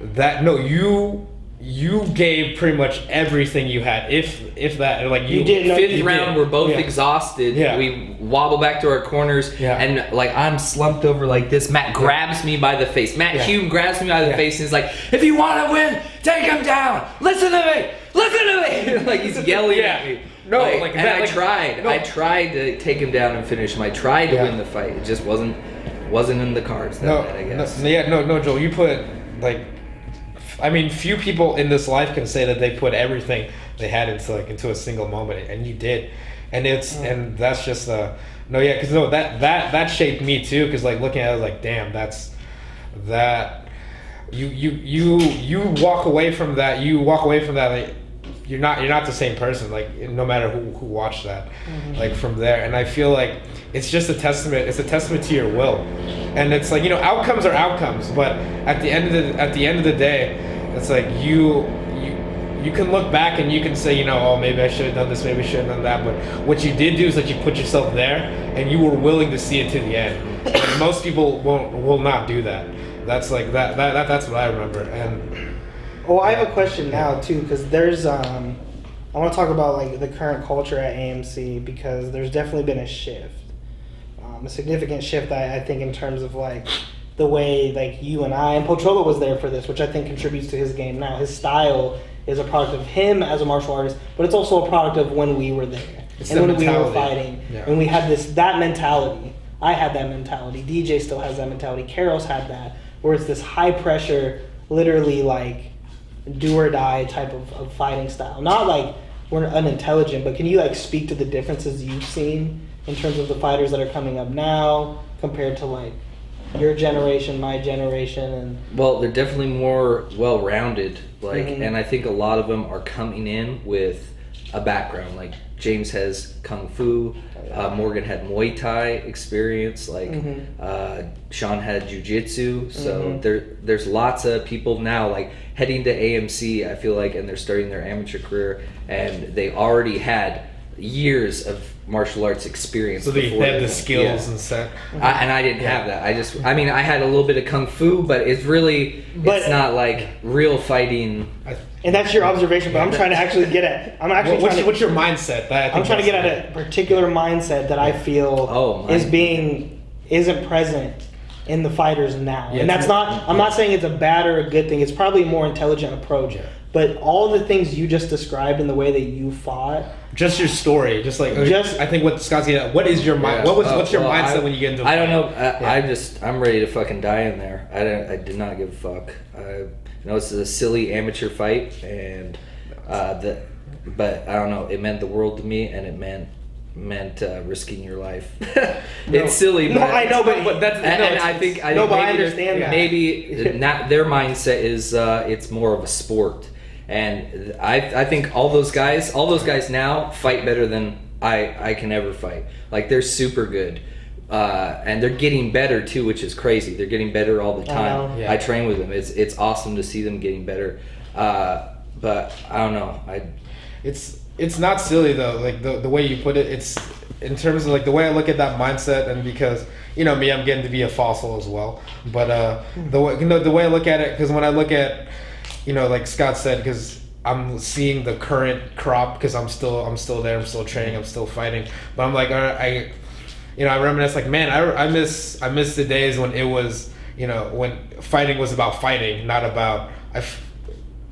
that, no, you gave pretty much everything you had, if that, like, you
did.
Fifth round, we're both exhausted.
Yeah.
We wobble back to our corners, and like, I'm slumped over like this. Matt grabs me by the face. Matt Hume grabs me by the face and is like, "If you want to win, take him down. Listen to me. Like, he's yelling at me.
No,
I tried to take him down and finish him. I tried to win the fight. It just wasn't wasn't in the cards that night, I guess.
No, Joel, you put, like, I mean, few people in this life can say that they put everything they had into a single moment, and you did. And and that's just that shaped me too, because like looking at it, I was like, damn, that you walk away from that, like, you're not the same person, like, no matter who watched that, like, from there. And I feel like it's just a testament to your will. And it's like, outcomes are outcomes, but at the end of the day, it's like you can look back and you can say, oh, maybe I should have done this, maybe I should have done that. But what you did do is that you put yourself there and you were willing to see it to the end. And most people will not do that. That's like that's what I remember. And
well, I have a question now too, because there's I want to talk about like the current culture at AMC, because there's definitely been a shift, a significant shift. I think in terms of like the way like you and I, and Pocholo was there for this, which I think contributes to his game now. His style is a product of him as a martial artist, but it's also a product of when we were there and when we were fighting. Yeah. And we had that mentality. I had that mentality. DJ still has that mentality. Karos had that, where it's this high pressure, literally like do or die type of fighting style. Not like we're unintelligent, but can you like speak to the differences you've seen in terms of the fighters that are coming up now compared to like your generation, my generation? And
well, they're definitely more well-rounded, like, and I think a lot of them are coming in with a background. Like James has Kung Fu, Morgan had Muay Thai experience, like Sean had Jiu-Jitsu, so there's lots of people now like heading to AMC, I feel like, and they're starting their amateur career, and they already had years of martial arts experience.
So they had the skills and stuff.
I didn't have that. I had a little bit of Kung Fu, but it's not like real fighting.
And that's your observation, but I'm trying to actually get at.
What's your mindset?
I'm trying to get at a particular mindset that I feel isn't present in the fighters now. Yeah, and that's not. I'm not saying it's a bad or a good thing. It's probably a more intelligent approach. Yeah. But all the things you just described in the way that you fought,
just your story, I think what Scott's getting at. What is your mind? What's your mindset when you get into?
I don't know. I'm ready to fucking die in there. I did not give a fuck. This is a silly amateur fight, and but I don't know. It meant the world to me, and it meant risking your life. It's silly.
No, I know, but
that's. But I understand that. Maybe not. Their mindset is it's more of a sport. And I think all those guys now fight better than I can ever fight. Like, they're super good. And they're getting better too, which is crazy. They're getting better all the time. I train with them. It's awesome to see them getting better. But I don't know.
It's not silly though. Like the way you put it, it's in terms of like the way I look at that mindset, and because me, I'm getting to be a fossil as well. But the way I look at it, because when I look at like Scott said, because I'm seeing the current crop, because I'm still there, I'm still training, I'm still fighting. But I'm like, I reminisce, like, man, I miss the days when it was, when fighting was about fighting, not about.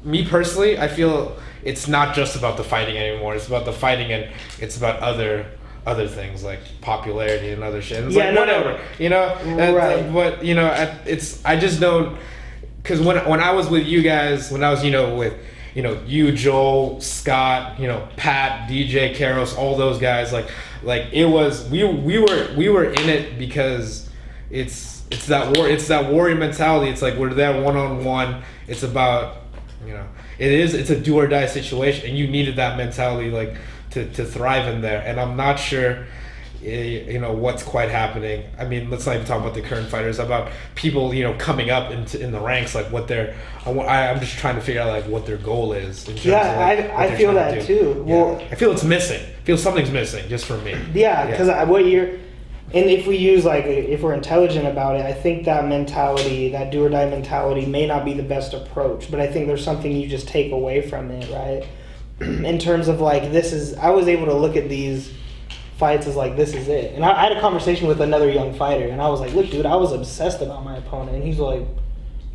Me personally, I feel it's not just about the fighting anymore. It's about the fighting, and it's about other things like popularity and other shit. And it's whatever.
Right.
But I just don't. Because when I was with you guys, when I was with you, Joel, Scott, Pat, DJ, Karos, all those guys, like it was we were in it because it's that warrior mentality. It's like we're there one-on-one. It's about it's a do or die situation, and you needed that mentality like to thrive in there. And I'm not sure what's quite happening. I mean, let's not even talk about the current fighters, about people coming up in the ranks, like what I'm just trying to figure out like what their goal is in terms of, like,
I feel that too.
Yeah. Well, I feel it's missing. I feel something's missing just for me.
Because and if we use if we're intelligent about it, I think that mentality, that do or die mentality, may not be the best approach, but I think there's something you just take away from it, right? In terms of like, I was able to look at these fights as like, this is it. And I had a conversation with another young fighter, and I was like, look, dude, I was obsessed about my opponent. And he's like,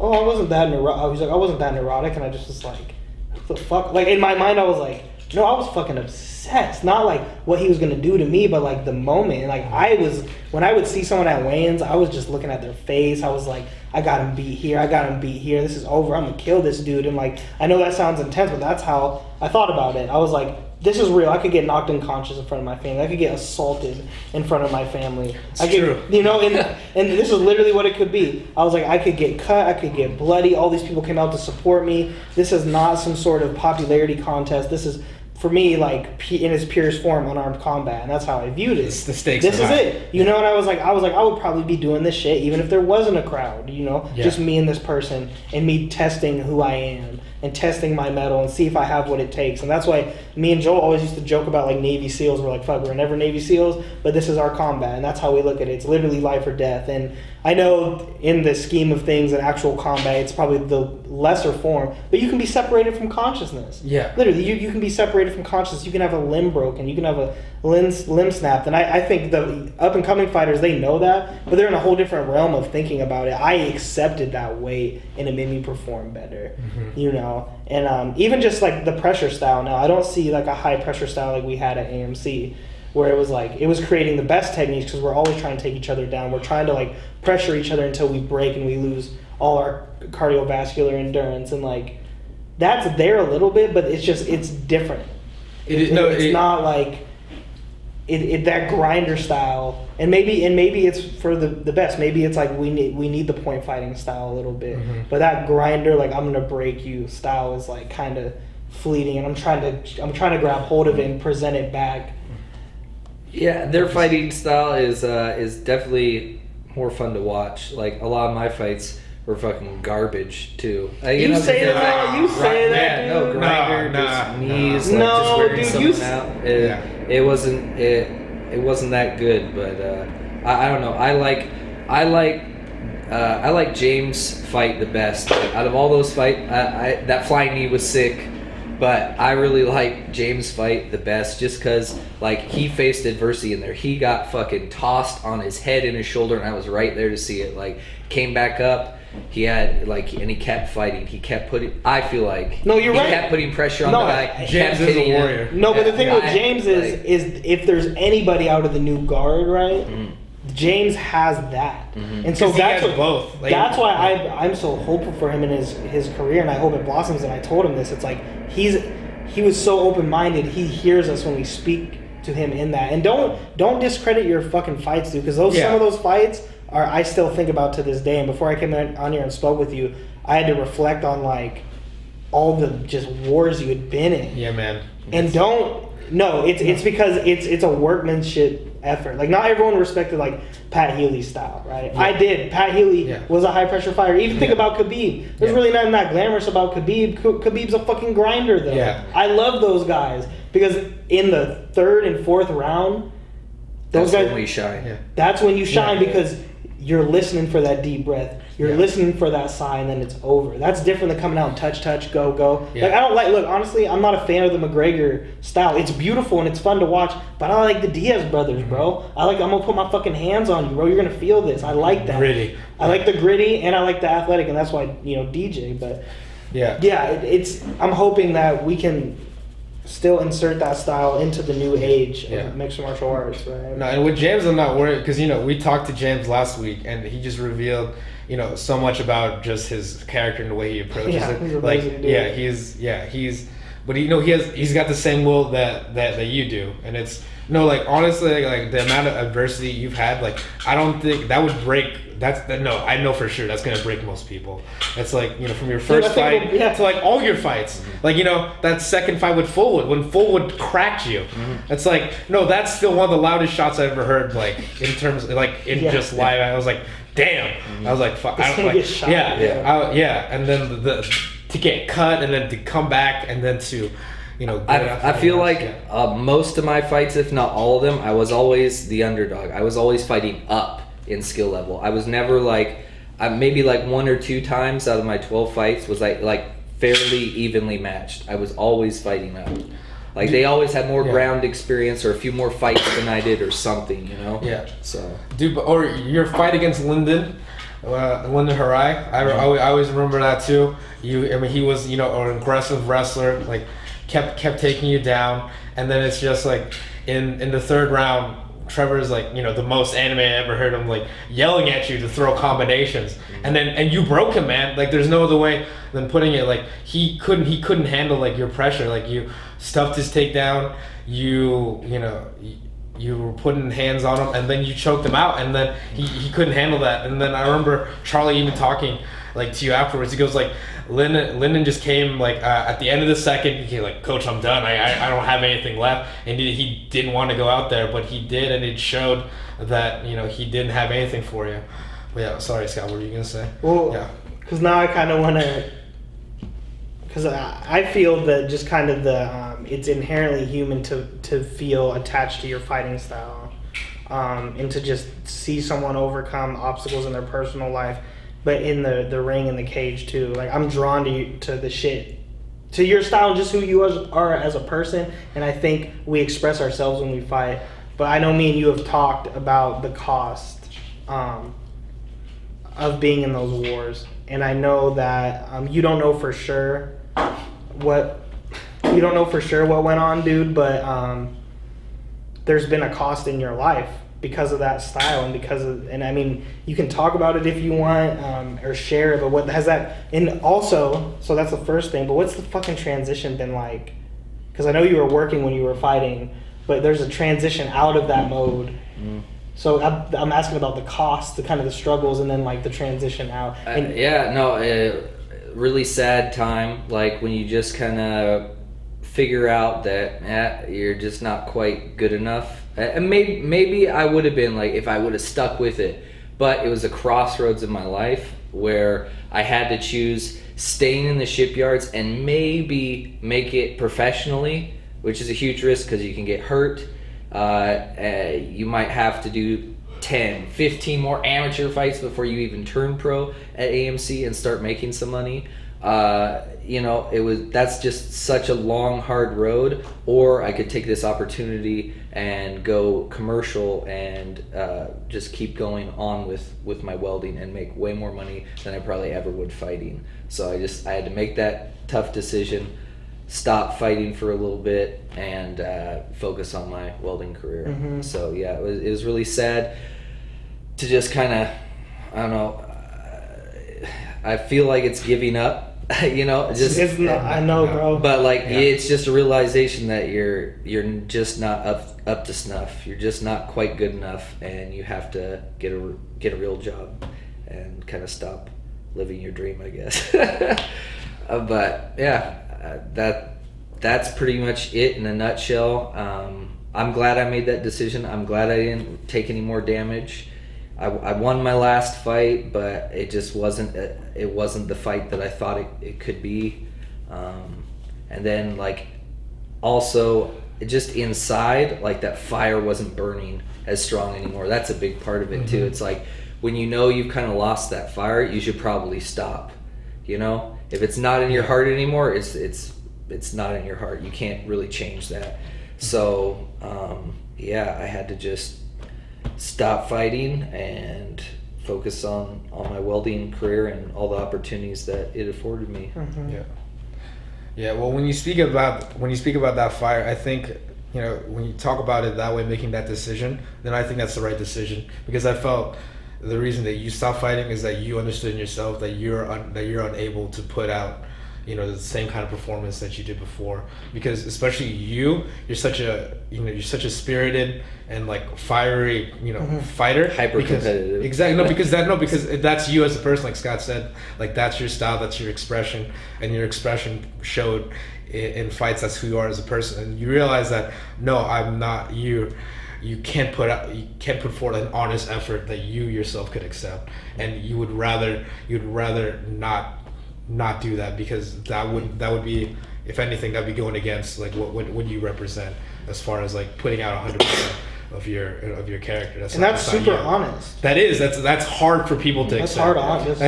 I wasn't that neurotic. And I just was like, what the fuck? Like, in my mind, I was like, No, I was fucking obsessed. Not like what he was gonna do to me, but like the moment. And like when I would see someone at weigh-ins, I was just looking at their face. I was like, I got him beat here. I got him beat here. This is over. I'm gonna kill this dude. And like, I know that sounds intense, but that's how I thought about it. I was like, this is real. I could get knocked unconscious in front of my family. I could get assaulted in front of my family. I could,
true.
you know, and this is literally what it could be. I was like, I could get cut. I could get bloody. All these people came out to support me. This is not some sort of popularity contest. This is, for me, like in its purest form, unarmed combat, and that's how I viewed it.
The stakes.
This is it, you know. And I was like, I would probably be doing this shit even if there wasn't a crowd, you know, just me and this person, and me testing who I am and testing my mettle and see if I have what it takes. And that's why me and Joel always used to joke about like Navy SEALs. We're like, fuck, we're never Navy SEALs, but this is our combat, and that's how we look at it. It's literally life or death. And I know in the scheme of things, in actual combat, it's probably the lesser form, but you can be separated from consciousness.
Yeah.
Literally, you can be separated from consciousness. You can have a limb broken. You can have a limb snapped. And I think the up-and-coming fighters, they know that, but they're in a whole different realm of thinking about it. I accepted that weight, and it made me perform better, you know? And even just, like, the pressure style now, I don't see, like, a high-pressure style like we had at AMC, where it was like, it was creating the best techniques because we're always trying to take each other down. We're trying to like pressure each other until we break and we lose all our cardiovascular endurance. And like, that's there a little bit, but it's different. It's not like that grinder style. And maybe it's for the best. Maybe it's like we need the point fighting style a little bit. But that grinder, like I'm gonna break you style is like kind of fleeting, and I'm trying to grab hold of it and present it back.
Yeah, their fighting style is definitely more fun to watch. Like a lot of my fights were fucking garbage too.
You say that,
no
dude.
grinder, just knees, like just wearing something out. It wasn't that good, but I don't know. I like James' fight the best. Like, out of all those fights, that flying knee was sick. But I really like James' fight the best just because, like, he faced adversity in there. He got fucking tossed on his head and his shoulder, and I was right there to see it. Like, came back up. He had, like, and he kept fighting. He kept putting, I feel like.
No, you're right.
He kept putting pressure on the guy.
James is a warrior.
No, but the thing with James is if there's anybody out of the new guard, right? James has that, and so that's what,
both. Like,
that's why I'm so hopeful for him in his career, and I hope it blossoms. And I told him this. It's like he was so open-minded. He hears us when we speak to him in that. And don't discredit your fucking fights, dude, because some of those fights I still think about to this day. And before I came on here and spoke with you, I had to reflect on like all the just wars you had been in.
Yeah, man.
And it's because it's a workmanship effort. Like, not everyone respected like Pat Healy's style, right? Yeah. I did. Pat Healy was a high pressure fighter. Even think about Khabib. There's really nothing that glamorous about Khabib. Khabib's a fucking grinder, though.
Yeah.
I love those guys because in the third and fourth round,
that's when we shine. Yeah.
That's when you shine because you're listening for that deep breath. You're listening for that sigh, and then it's over. That's different than coming out and touch, go. Yeah. Like, I don't look, honestly, I'm not a fan of the McGregor style. It's beautiful and it's fun to watch, but I like the Diaz brothers, bro. I'm going to put my fucking hands on you, bro. You're going to feel this. I like that.
Gritty.
I like the gritty, and I like the athletic, and that's why, DJ, but I'm hoping that we can still insert that style into the new age of mixed martial arts, right?
No, and with James, I'm not worried because we talked to James last week, and he just revealed so much about just his character and the way he approaches it.
He's
like,
he's
but he's got the same will that you do, and it's honestly, like the amount of adversity you've had, like I don't think that would break. I know for sure that's gonna break most people. It's like from your first fight to like all your fights, like that second fight with Fullwood when Fullwood cracked you. It's like that's still one of the loudest shots I ever heard. Like in terms of, like in just live, I was like, damn. I was like, fuck. I don't like. And then the to get cut and then to come back and then to.
I feel like most of my fights, if not all of them, I was always the underdog. I was always fighting up in skill level. I was never maybe like one or two times out of my 12 fights was like fairly evenly matched. I was always fighting up. Like they always had more ground experience or a few more fights than I did or something,
Yeah.
So.
Dude, or your fight against Lyndon Harai, I always remember that too. He was, an aggressive wrestler. Like, kept taking you down, and then it's just like in the third round, Trevor's like, the most anime I ever heard him like yelling at you to throw combinations, and you broke him, man. Like there's no other way than putting it. Like he couldn't handle like your pressure. Like you stuffed his takedown. You were putting hands on him, and then you choked him out, and then he couldn't handle that. And then I remember Charlie even talking like to you afterwards. He goes like, Lyndon just came like at the end of the second. He came like, Coach, I'm done. I don't have anything left. And he didn't want to go out there, but he did, and it showed that he didn't have anything for you. But yeah, sorry, Scott. What were you gonna say?
Well,
yeah,
because now I kind of want to. Because I feel that just kind of it's inherently human to feel attached to your fighting style, and to just see someone overcome obstacles in their personal life, but in the ring and the cage too. Like I'm drawn to your style, just who you are as a person, and I think we express ourselves when we fight. But I know me and you have talked about the cost of being in those wars, and I know that you don't know for sure what went on, dude, but there's been a cost in your life because of that style, and I mean, you can talk about it if you want, or share it, but what has that, and also, so that's the first thing, but what's the fucking transition been like? Because I know you were working when you were fighting, but there's a transition out of that mode. So I'm asking about the cost, the kind of the struggles, and then like the transition out.
Really sad time, like when you just kind of figure out that you're just not quite good enough. And maybe I would have been like if I would have stuck with it, but it was a crossroads in my life where I had to choose staying in the shipyards and maybe make it professionally, which is a huge risk because you can get hurt. You might have to do 10, 15 more amateur fights before you even turn pro at AMC and start making some money. That's just such a long, hard road. Or I could take this opportunity and go commercial and just keep going on with my welding and make way more money than I probably ever would fighting. So I had to make that tough decision, stop fighting for a little bit, and focus on my welding career.
Mm-hmm.
So yeah, it was really sad to just kind of, I don't know, I feel like it's giving up,
It's not, I know, bro.
But like, it's just a realization that you're just not up to snuff. You're just not quite good enough, and you have to get a real job and kind of stop living your dream, I guess. But yeah, that's pretty much it in a nutshell. I'm glad I made that decision. I'm glad I didn't take any more damage. I won my last fight, but it just wasn't the fight that I thought it could be. And then like also just inside, like that fire wasn't burning as strong anymore. That's a big part of it too. It's like when you've kind of lost that fire, you should probably stop. If it's not in your heart anymore, it's not in your heart. You can't really change that. So I had to just stop fighting and focus on my welding career and all the opportunities that it afforded me.
Yeah. Well, when you speak about that fire, I think when you talk about it that way, making that decision, then I think that's the right decision, because I felt the reason that you stopped fighting is that you understood in yourself that you're unable to put out the same kind of performance that you did before, because especially you're such a spirited and like fiery fighter,
hyper competitive.
Exactly. Because that's you as a person, like Scott said, like that's your style, that's your expression, and your expression showed in fights. That's who you are as a person, and you realize that no, I'm not you. You can't put forth an honest effort that you yourself could accept, and you'd rather not do that, because that would be, if anything, that'd be going against like what you represent as far as like putting out 100% of your character.
That's super honest.
That's hard for people to accept.
That's hard honest.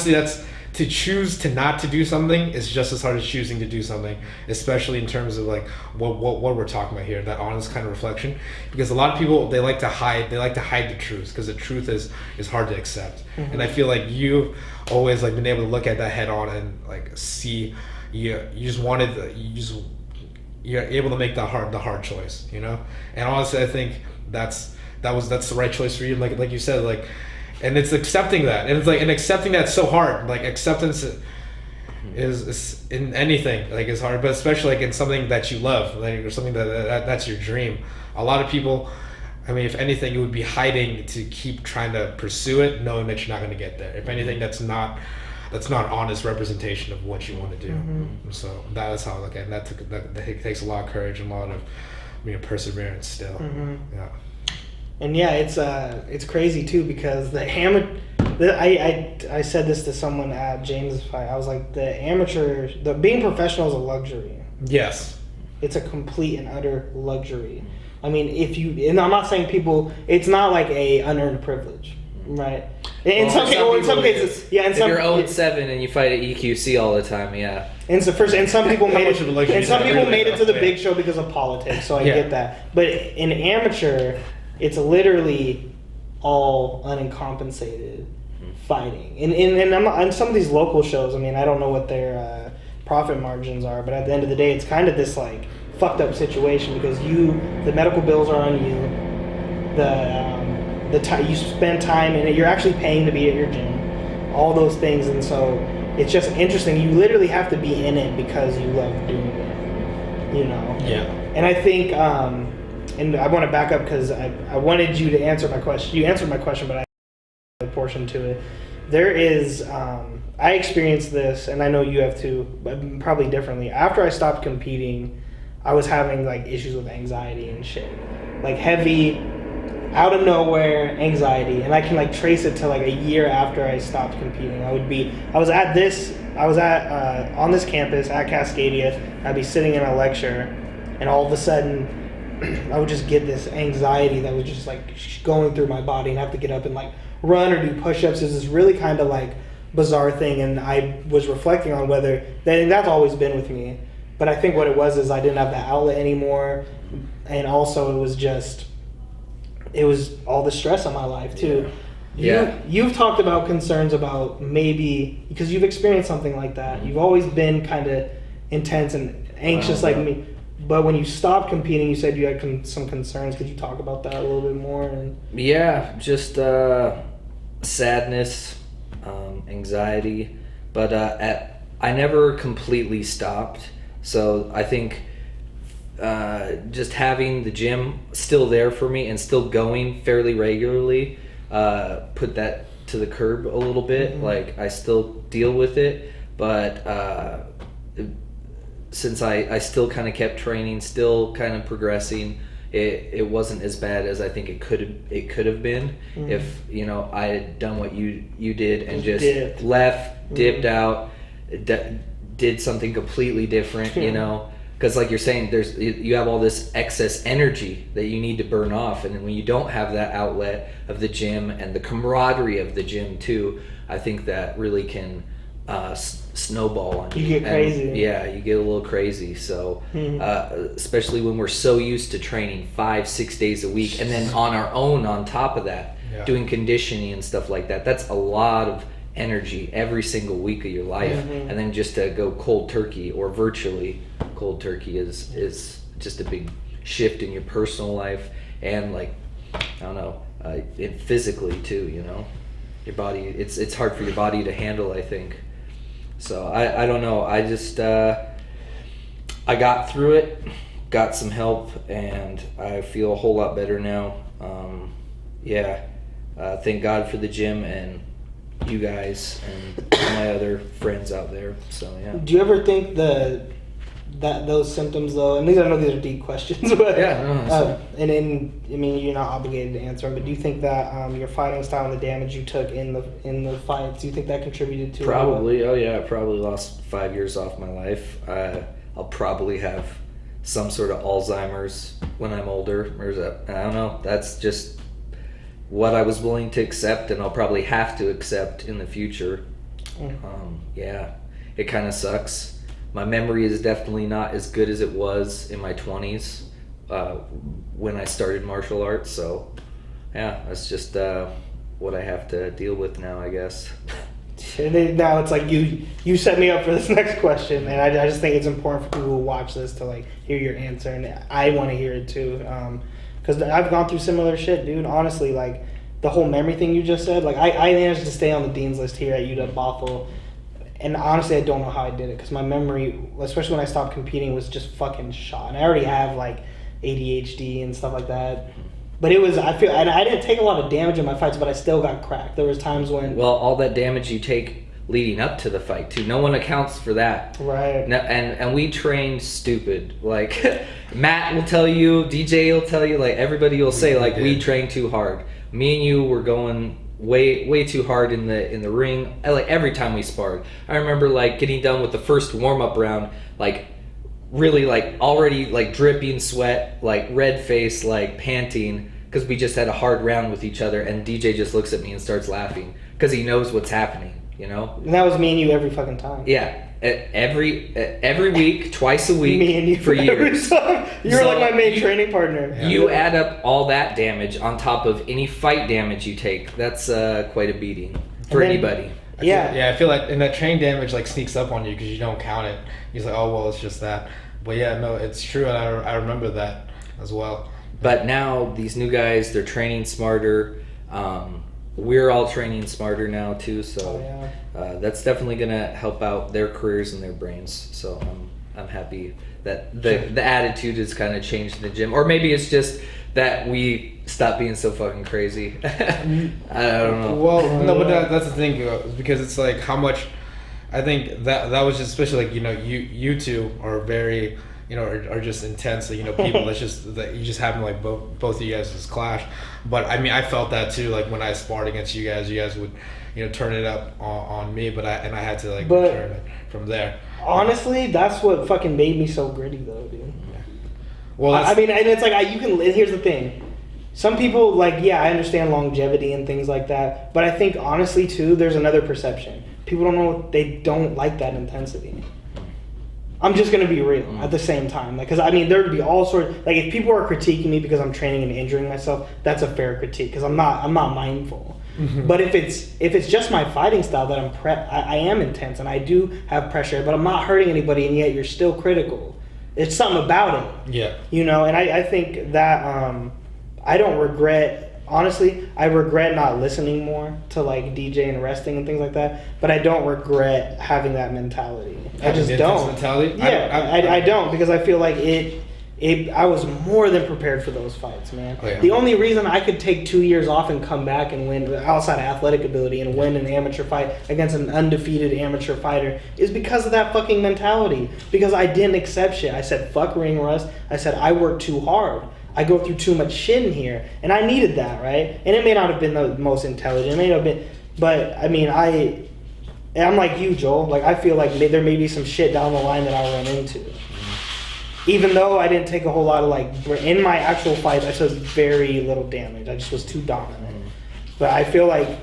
That's to choose to not to do something is just as hard as choosing to do something, especially in terms of like what we're talking about here, that honest kind of reflection. Because a lot of people, they like to hide the truth, because the truth is hard to accept. And I feel like you've always like been able to look at that head on and like see you just wanted you're able to make the hard choice, you know. And honestly, I think that's the right choice for you. Like you said, like, and it's accepting that, and it's like, and accepting that's so hard. Like acceptance is in anything like is hard, but especially like in something that you love, like, or something that's your dream. A lot of people, I mean, if anything, you would be hiding to keep trying to pursue it, knowing that you're not going to get there. If anything, that's not honest representation of what you want to do. So that is how, like, and that takes a lot of courage and a lot of, perseverance still. Yeah.
And yeah, it's crazy too, because I said this to someone at James' fight. I was like, being professional is a luxury.
Yes.
It's a complete and utter luxury. I mean, and I'm not saying it's not like a unearned privilege, right? In some cases, yeah.
If you're 0-7 and you fight at EQC all the time, yeah.
And some people made it to the big show because of politics, so I get that. But in amateur, it's literally all uncompensated fighting. And some of these local shows, I mean, I don't know what their profit margins are, but at the end of the day, it's kind of this like fucked up situation, because the medical bills are on you, the time you spend time in it, you're actually paying to be at your gym, all those things. And so it's just interesting. You literally have to be in it because you love doing it, you know.
Yeah. And
I think and I want to back up because I wanted you to answer my question. You answered my question, but I have a portion to it. There is I experienced this, and I know you have too, but probably differently. After I stopped competing, I was having like issues with anxiety and shit, like heavy, out of nowhere anxiety, and I can like trace it to like a year after I stopped competing. I was on this campus at Cascadia. I'd be sitting in a lecture, and all of a sudden, I would just get this anxiety that was just like going through my body, and have to get up and like run or do push-ups. Is this really kind of like bizarre thing, and I was reflecting on whether that's always been with me. But I think what it was is I didn't have that outlet anymore, and also it was all the stress on my life too.
Yeah.
You've talked about concerns about maybe, because you've experienced something like that. You've always been kind of intense and anxious like me. But when you stopped competing, you said you had some concerns. Could you talk about that a little bit more?
Yeah, just sadness, anxiety, but I never completely stopped. So I think just having the gym still there for me and still going fairly regularly put that to the curb a little bit. Like, I still deal with it, but since I still kind of kept training, still kind of progressing, it wasn't as bad as I think it could have been if I had done what you did and just dipped out, did something completely different, because like you're saying, you have all this excess energy that you need to burn off, and then when you don't have that outlet of the gym and the camaraderie of the gym too, I think that really can snowball on you.
You get crazy.
Yeah, you get a little crazy. So especially when we're so used to training 5-6 days a week, and then on our own on top of that, doing conditioning and stuff like that, that's a lot of energy every single week of your life. And then just to go cold turkey, or virtually cold turkey, is just a big shift in your personal life, and like, I don't know, physically too, your body, it's hard for your body to handle, I think. So I don't know, I just I got through it, got some help, and I feel a whole lot better now. Thank God for the gym and you guys and my other friends out there. So yeah.
Do you ever think that those symptoms though, and I know these are deep questions, but I mean, you're not obligated to answer them, but do you think that your fighting style and the damage you took in the fights, do you think that contributed to
probably it? Oh yeah, I probably lost 5 years off my life. I'll probably have some sort of Alzheimer's when I'm older, or I don't know, that's just what I was willing to accept, and I'll probably have to accept in the future. It kind of sucks. My memory is definitely not as good as it was in my 20s when I started martial arts. So yeah, that's just what I have to deal with now, I guess.
And then now it's like you set me up for this next question, and I just think it's important for people who watch this to like hear your answer, and I want to hear it too, because I've gone through similar shit, dude. Honestly, like the whole memory thing you just said, like I managed to stay on the dean's list here at UW Bothell, and honestly I don't know how I did it, because my memory, especially when I stopped competing, was just fucking shot, and I already have like ADHD and stuff like that. But it was, I feel, and I didn't take a lot of damage in my fights, but I still got cracked. There was times when...
Well, all that damage you take leading up to the fight, too. No one accounts for that.
Right.
No, and we trained stupid. Like, Matt will tell you, DJ will tell you, like, everybody will say, like, we trained too hard. Me and you were going way too hard in the ring. Like, every time we sparred. I remember, like, getting done with the first warm-up round, like, really, like, already, like, dripping sweat, like, red face, like, panting, because we just had a hard round with each other, and DJ just looks at me and starts laughing, because he knows what's happening, you know?
And that was me and you every fucking time.
Yeah. Every week, twice a week,
Me and you
for years.
You were like my main training partner.
You add up all that damage on top of any fight damage you take, that's quite a beating for anybody.
Yeah.
I feel like, and that train damage like sneaks up on you because you don't count it. He's like, oh well, it's just that. But yeah, no, it's true, and I remember that as well.
But now these new guys, they're training smarter. We're all training smarter now too, so that's definitely gonna help out their careers and their brains. So I'm happy that the attitude has kind of changed in the gym, or maybe it's just that we stopped being so fucking crazy. I don't know.
Well, no, but that's the thing, because it's like how much. I think that was just, especially like, you know, you two are very, you know, are just intense, you know, people that's just that you just happen like both of you guys just clash. But I mean, I felt that too, like when I sparred against you guys would, you know, turn it up on me, but I had to like return it from there.
Honestly, that's what fucking made me so gritty though, dude.
Yeah. Well,
I mean, and it's like you can. Here's the thing. Some people, like, yeah, I understand longevity and things like that, but I think honestly too, there's another perception. People don't know, they don't like that intensity. I'm just gonna be real at the same time, like, because I mean, there'd be all sorts. Like, if people are critiquing me because I'm training and injuring myself, that's a fair critique because I'm not mindful. Mm-hmm. But if it's just my fighting style that I am intense and I do have pressure, but I'm not hurting anybody, and yet you're still critical. It's something about it.
Yeah.
You know, and I think that I don't regret. Honestly, I regret not listening more to like DJ and resting and things like that, but I don't regret having that mentality. I just don't.
Mentality?
Yeah, I don't, because I feel like I was more than prepared for those fights, man.
Oh, yeah.
The only reason I could take 2 years off and come back and win outside of athletic ability and win an amateur fight against an undefeated amateur fighter is because of that fucking mentality. Because I didn't accept shit. I said, fuck ring rust. I said, I work too hard. I go through too much shit in here, and I needed that, right? And it may not have been the most intelligent, it may not have been, but I mean, I'm like you, Joel. Like, I feel like there may be some shit down the line that I'll run into. Even though I didn't take a whole lot of, like, in my actual fights, I took very little damage. I just was too dominant. But I feel like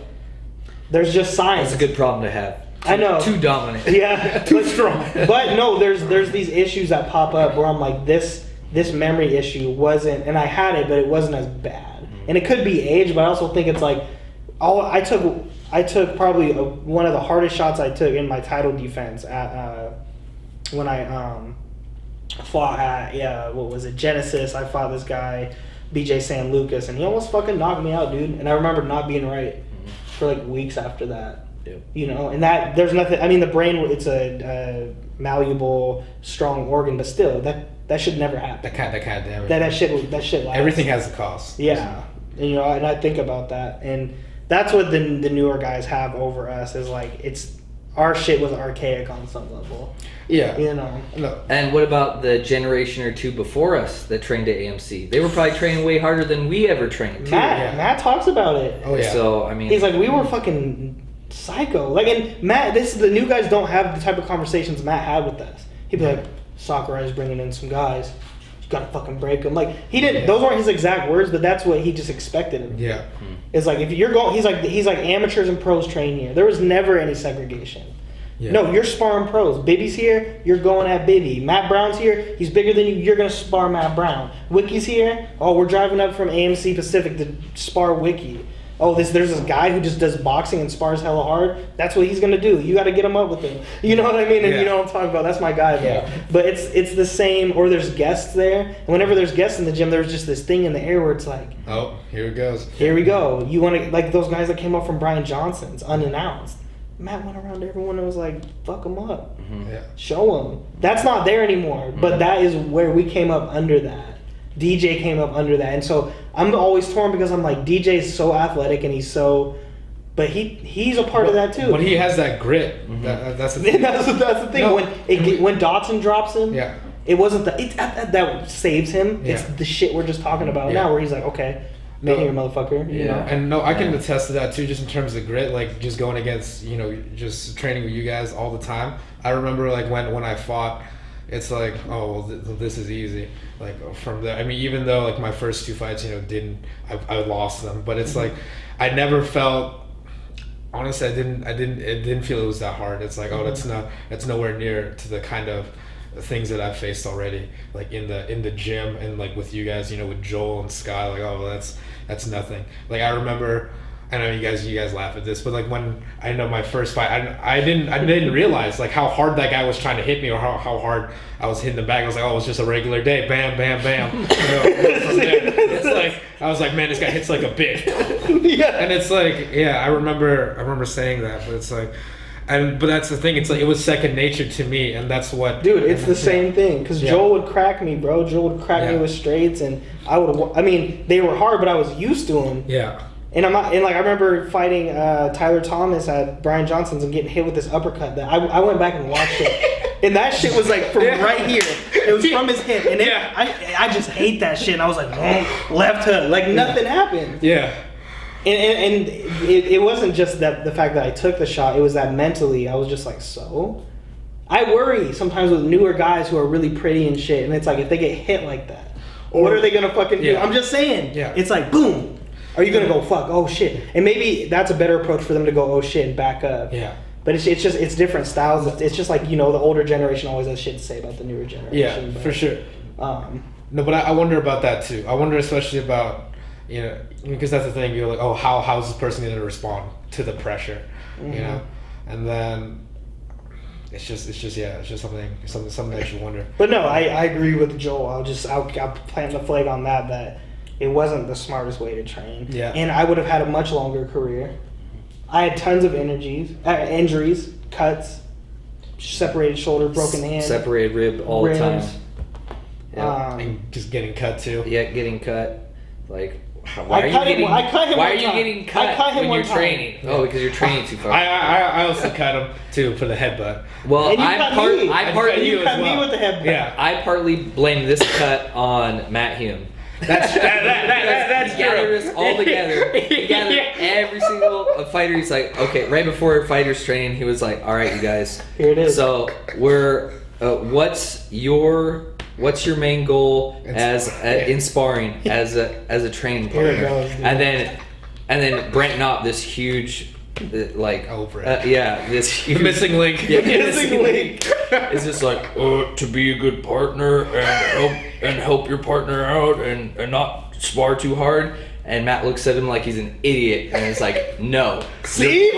there's just signs.
That's a good problem to have.
I know.
Too dominant.
Yeah.
Too strong.
But no, there's these issues that pop up where I'm like, this memory issue wasn't, and I had it, but it wasn't as bad. And it could be age, but I also think it's like, I took probably one of the hardest shots I took in my title defense at when I fought at what was it, Genesis. I fought this guy BJ San Lucas, and he almost fucking knocked me out, dude. And I remember not being right for like weeks after that.
Yep.
You know, and that there's nothing. I mean, the brain, it's a malleable, strong organ, but still, that should never happen.
That kind of damage.
That shit lasts.
Everything has a cost.
Yeah, and, you know, and I think about that, and that's what the newer guys have over us is like, our shit was archaic on some level.
Yeah.
You know.
No.
And what about the generation or two before us that trained at AMC? They were probably training way harder than we ever trained too.
Matt talks about it.
Oh yeah.
So I mean,
he's like, we were fucking psycho. Like, and Matt, the new guys don't have the type of conversations Matt had with us. He'd be like, Sakurai's bringing in some guys. You gotta fucking break them. Like, he didn't. Those weren't his exact words, but that's what he just expected of me.
Yeah.
It's like, if you're going, he's like amateurs and pros train here. There was never any segregation. Yeah. No, you're sparring pros. Bibby's here, you're going at Bibby. Matt Brown's here, he's bigger than you, you're going to spar Matt Brown. Wiki's here, oh, we're driving up from AMC Pacific to spar Wiki. oh, there's this guy who just does boxing and spars hella hard. That's what he's gonna do. You got to get him up with him. You know what I mean? And you know what I'm talking about. That's my guy there.
Yeah.
But it's the same. Or there's guests there, and whenever there's guests in the gym, there's just this thing in the air where it's like,
Oh, here it goes.
here we go. You want to like those guys that came up from Brian Johnson's unannounced. Matt went around to everyone and was like, fuck them up.
Yeah.
Show them. That's not there anymore. But that is where we came up under that. DJ came up under that. And so I'm always torn because I'm like, DJ's so athletic and he's so... But he's a part of that too.
But he has that grit. That's the thing.
And that's the thing.
No,
when Dotson drops him,
Yeah.
it wasn't that saves him. It's
Yeah.
the shit we're just talking about
Yeah.
now where he's like, okay,
No.
here, motherfucker. You know?
And no, I can attest to that too, just in terms of grit, like just going against, just training with you guys all the time. I remember like when I fought, it's like, oh, well, this is easy. Like from there, I mean, even though like my first 2 fights, I lost them, but it's like, I never felt, honestly, it didn't feel it was that hard. It's like, oh, that's nowhere near to the kind of things that I've faced already, like in the gym and like with you guys, with Joel and Sky, like, oh, well, that's nothing. Like I remember, I know you guys laugh at this, but like when I know my first fight, I didn't realize like how hard that guy was trying to hit me or how hard I was hitting the back. I was like, oh, it's just a regular day, bam, bam, bam. From there, it's like I was like, man, this guy hits like a bitch.
Yeah.
And it's like, yeah, I remember saying that, but it's like, but that's the thing. It's like it was second nature to me, and that's what.
Dude, it's the same thing. Because Joel would crack me, bro. Joel would crack me with straights, and I mean, they were hard, but I was used to them.
Yeah.
And I remember fighting Tyler Thomas at Brian Johnson's and getting hit with this uppercut. That I went back and watched it, and that shit was like from right here. It was from his hip, and I just hate that shit. And I was like, left hook, like nothing happened.
Yeah.
And it wasn't just that the fact that I took the shot. It was that mentally I was just like, so. I worry sometimes with newer guys who are really pretty and shit, and it's like if they get hit like that, what are they gonna fucking do? I'm just saying.
Yeah.
It's like boom. Are you gonna go fuck? Oh shit! And maybe that's a better approach for them to go oh shit and back up.
Yeah.
But it's different styles. It's just like the older generation always has shit to say about the newer generation.
Yeah,
but,
for sure. No, but I wonder about that too. I wonder especially about because that's the thing. You're like, oh, how's this person going to respond to the pressure, and then it's just something I should wonder.
But no, I agree with Joel. I'll plant the flag on that it wasn't the smartest way to train.
Yeah.
And I would have had a much longer career. I had tons of injuries, cuts, separated shoulder, broken hand,
separated rib all the time.
Yeah.
And just getting cut too.
Yeah, getting cut. Like,
I cut him
why
one
are you
time.
getting cut
I cut him
when
one
you're
time.
training? Oh, because you're training too far.
I also cut him too for the headbutt.
Well,
And you
I
cut
partly
me with the headbutt.
Yeah.
I partly blame this cut on Matt Hume.
That's
He gathered us all together. He gathered every single fighter. He's like, okay, right before fighters training, he was like, all right, you guys.
Here it is.
So we're, what's your main goal in sparring as a training partner?
Here it goes, dude.
And then Brent Knopp, this huge, this huge
missing link.
Yeah,
Missing link.
It's just like, to be a good partner and help your partner out and not spar too hard. And Matt looks at him like he's an idiot and is like, no.
See?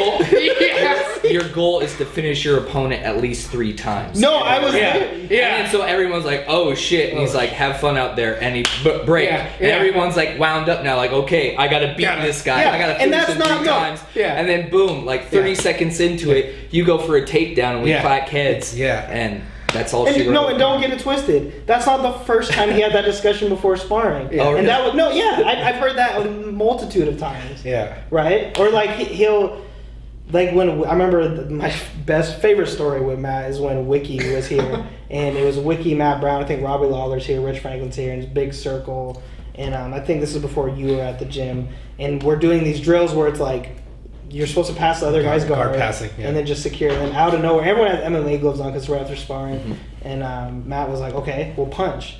Your goal is to finish your opponent at least 3 times.
No, I was
And so everyone's like, oh shit. And he's like, have fun out there. And he break.
Yeah.
And everyone's like wound up now, like, okay, I gotta beat this guy.
Yeah.
I gotta
And
finish
that's
him
not
3
no.
times.
Yeah.
And then boom, like 30 seconds into it, you go for a takedown and we clack heads.
Yeah.
And that's all
And
she wrote.
and don't get it twisted. That's not the first time he had that discussion before sparring.
Oh, really?
And that was I've heard that a multitude of times.
Yeah.
Right? Or like he'll like when I remember my favorite story with Matt is when Wiki was here, and it was Wiki, Matt Brown. I think Robbie Lawler's here, Rich Franklin's here, in this big circle. And I think this is before you were at the gym, and we're doing these drills where it's like, you're supposed to pass the other guy's guard
passing,
and then just secure. And then out of nowhere, everyone has MMA gloves on because we're after sparring. And Matt was like, okay, we'll punch.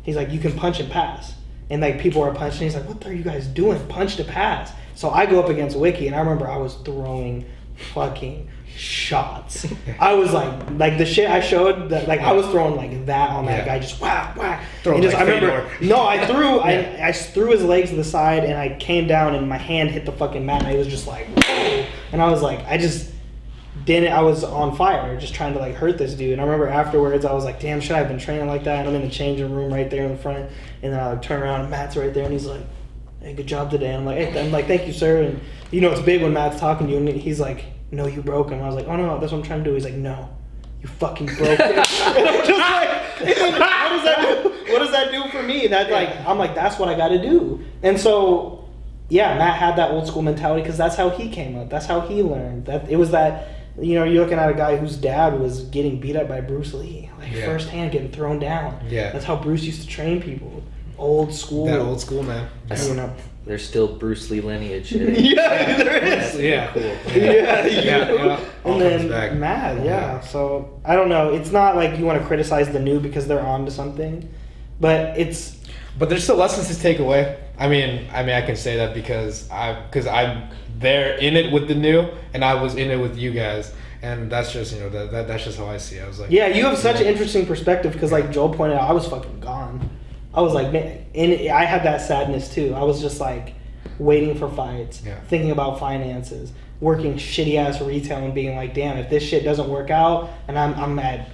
He's like, you can punch and pass. And like people are punching. He's like, what are you guys doing? Punch to pass. So I go up against Wiki, and I remember I was throwing fucking shots. I was like the shit I showed, that like I was throwing like that on that guy, just whack whack.
Throwing
Just,
like
I remember,
Fedor.
no, I threw I threw his legs to the side and I came down and my hand hit the fucking mat and it was just like, whoa. And I was like, I was on fire just trying to like hurt this dude. And I remember afterwards I was like, damn, should I have been training like that? And I'm in the changing room right there in the front, and then I like turn around and Matt's right there and he's like, hey, good job today. And I'm like, thank you, sir. And you know it's big when Matt's talking to you and he's like, no, you broke him. I was like, oh no, that's what I'm trying to do. He's like, no, you fucking broke it. And I'm just like, what does that do for me? That like, I'm like, that's what I got to do. And so, yeah, Matt had that old school mentality because that's how he came up. That's how he learned. That it was that, you know, you're looking at a guy whose dad was getting beat up by Bruce Lee, like firsthand, getting thrown down. Yeah, that's how Bruce used to train people. Old school.
That old school, man.
You know.
There's still Bruce Lee lineage.
Yeah, there is.
Yeah.
Cool.
Yeah.
And then Matt, So I don't know. It's not like you want to criticize the new because they're on to something, but
there's still lessons to take away. I mean, I can say that because I'm there in it with the new, and I was in it with you guys, and that's just that's just how I see it. I was like,
yeah, you have such an interesting perspective because like Joel pointed out, I was fucking gone. I was like, man, and I had that sadness too. I was just like waiting for fights, thinking about finances, working shitty ass retail, and being like, damn, if this shit doesn't work out, and I'm at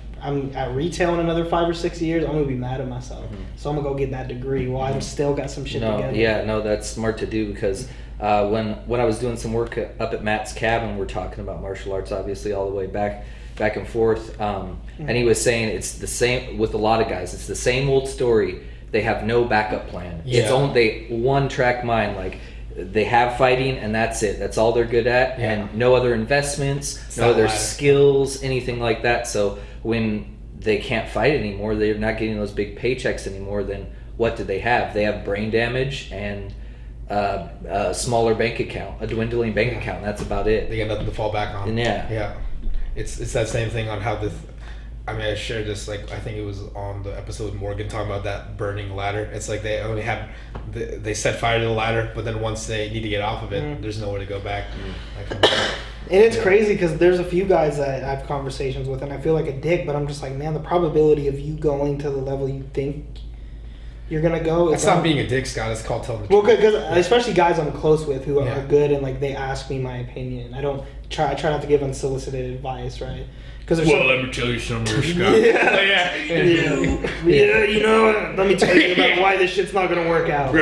retail in another 5 or 6 years, I'm gonna be mad at myself. Mm-hmm. So I'm gonna go get that degree while I'm still got some shit together.
Yeah, no, that's smart to do because when I was doing some work up at Matt's cabin, we're talking about martial arts, obviously, all the way back and forth, and he was saying it's the same with a lot of guys. It's the same old story. They have no backup plan. Yeah. It's only one track mind. Like they have fighting and that's it. That's all they're good at, and no other investments, no other skills, anything like that. So when they can't fight anymore, they're not getting those big paychecks anymore. Then what do they have? They have brain damage and a smaller bank account, a dwindling bank account. That's about it.
They got nothing to fall back on.
Yeah.
It's that same thing on how this. I mean, I shared this, like, I think it was on the episode with Morgan talking about that burning ladder. It's like they only have, they set fire to the ladder, but then once they need to get off of it, there's nowhere to go back.
And it's crazy because there's a few guys that I have conversations with, and I feel like a dick, but I'm just like, man, the probability of you going to the level you think you're going to go.
It's not being a dick, Scott. It's called telling the
truth. Well, because
Yeah.
especially guys I'm close with who are good and, like, they ask me my opinion. I try not to give unsolicited advice, right?
Let me tell you something, Scott.
Yeah, you know, let me tell you about why this shit's not gonna work out.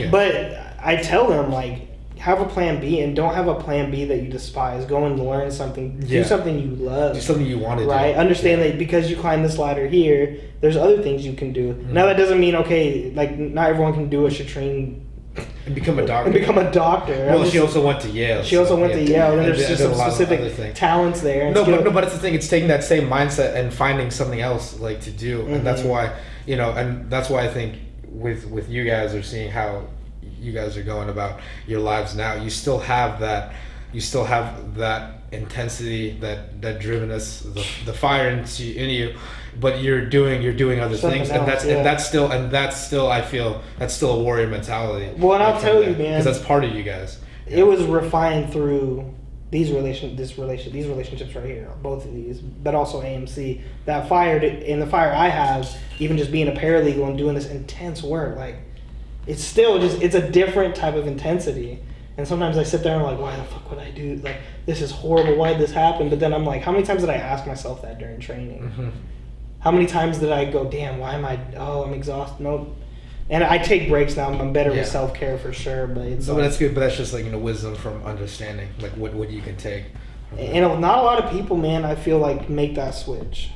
But I tell them, like, have a plan B and don't have a plan B that you despise. Go and learn something. Do something you love.
Do something you want to do.
Right? Understand that because you climb this ladder here, there's other things you can do. Now that doesn't mean, okay, like, not everyone can do a Shatrine
and become a doctor.
Well,
she also went to Yale.
She also went to Yale, and there's just some specific talents there. And
but it's the thing. It's taking that same mindset and finding something else like to do, and that's why I think with you guys are seeing how you guys are going about your lives now. You still have that intensity, that drivenness, the fire in you. But you're doing other things, and that's still I feel that's still a warrior mentality.
Well, and I'll tell you, man,
because that's part of you guys.
It was refined through these relationships right here, both of these, but also AMC. That fire in the fire I have, even just being a paralegal and doing this intense work, like it's still it's a different type of intensity. And sometimes I sit there and I'm like, why the fuck would I do? Like, this is horrible. Why did this happen? But then I'm like, how many times did I ask myself that during training? Mm-hmm. How many times did I go, damn, why am I, I'm exhausted? Nope. And I take breaks now. I'm better with self-care for sure. But
that's good. But that's just like, wisdom from understanding, like what you can take.
And not a lot of people, man, I feel like make that switch,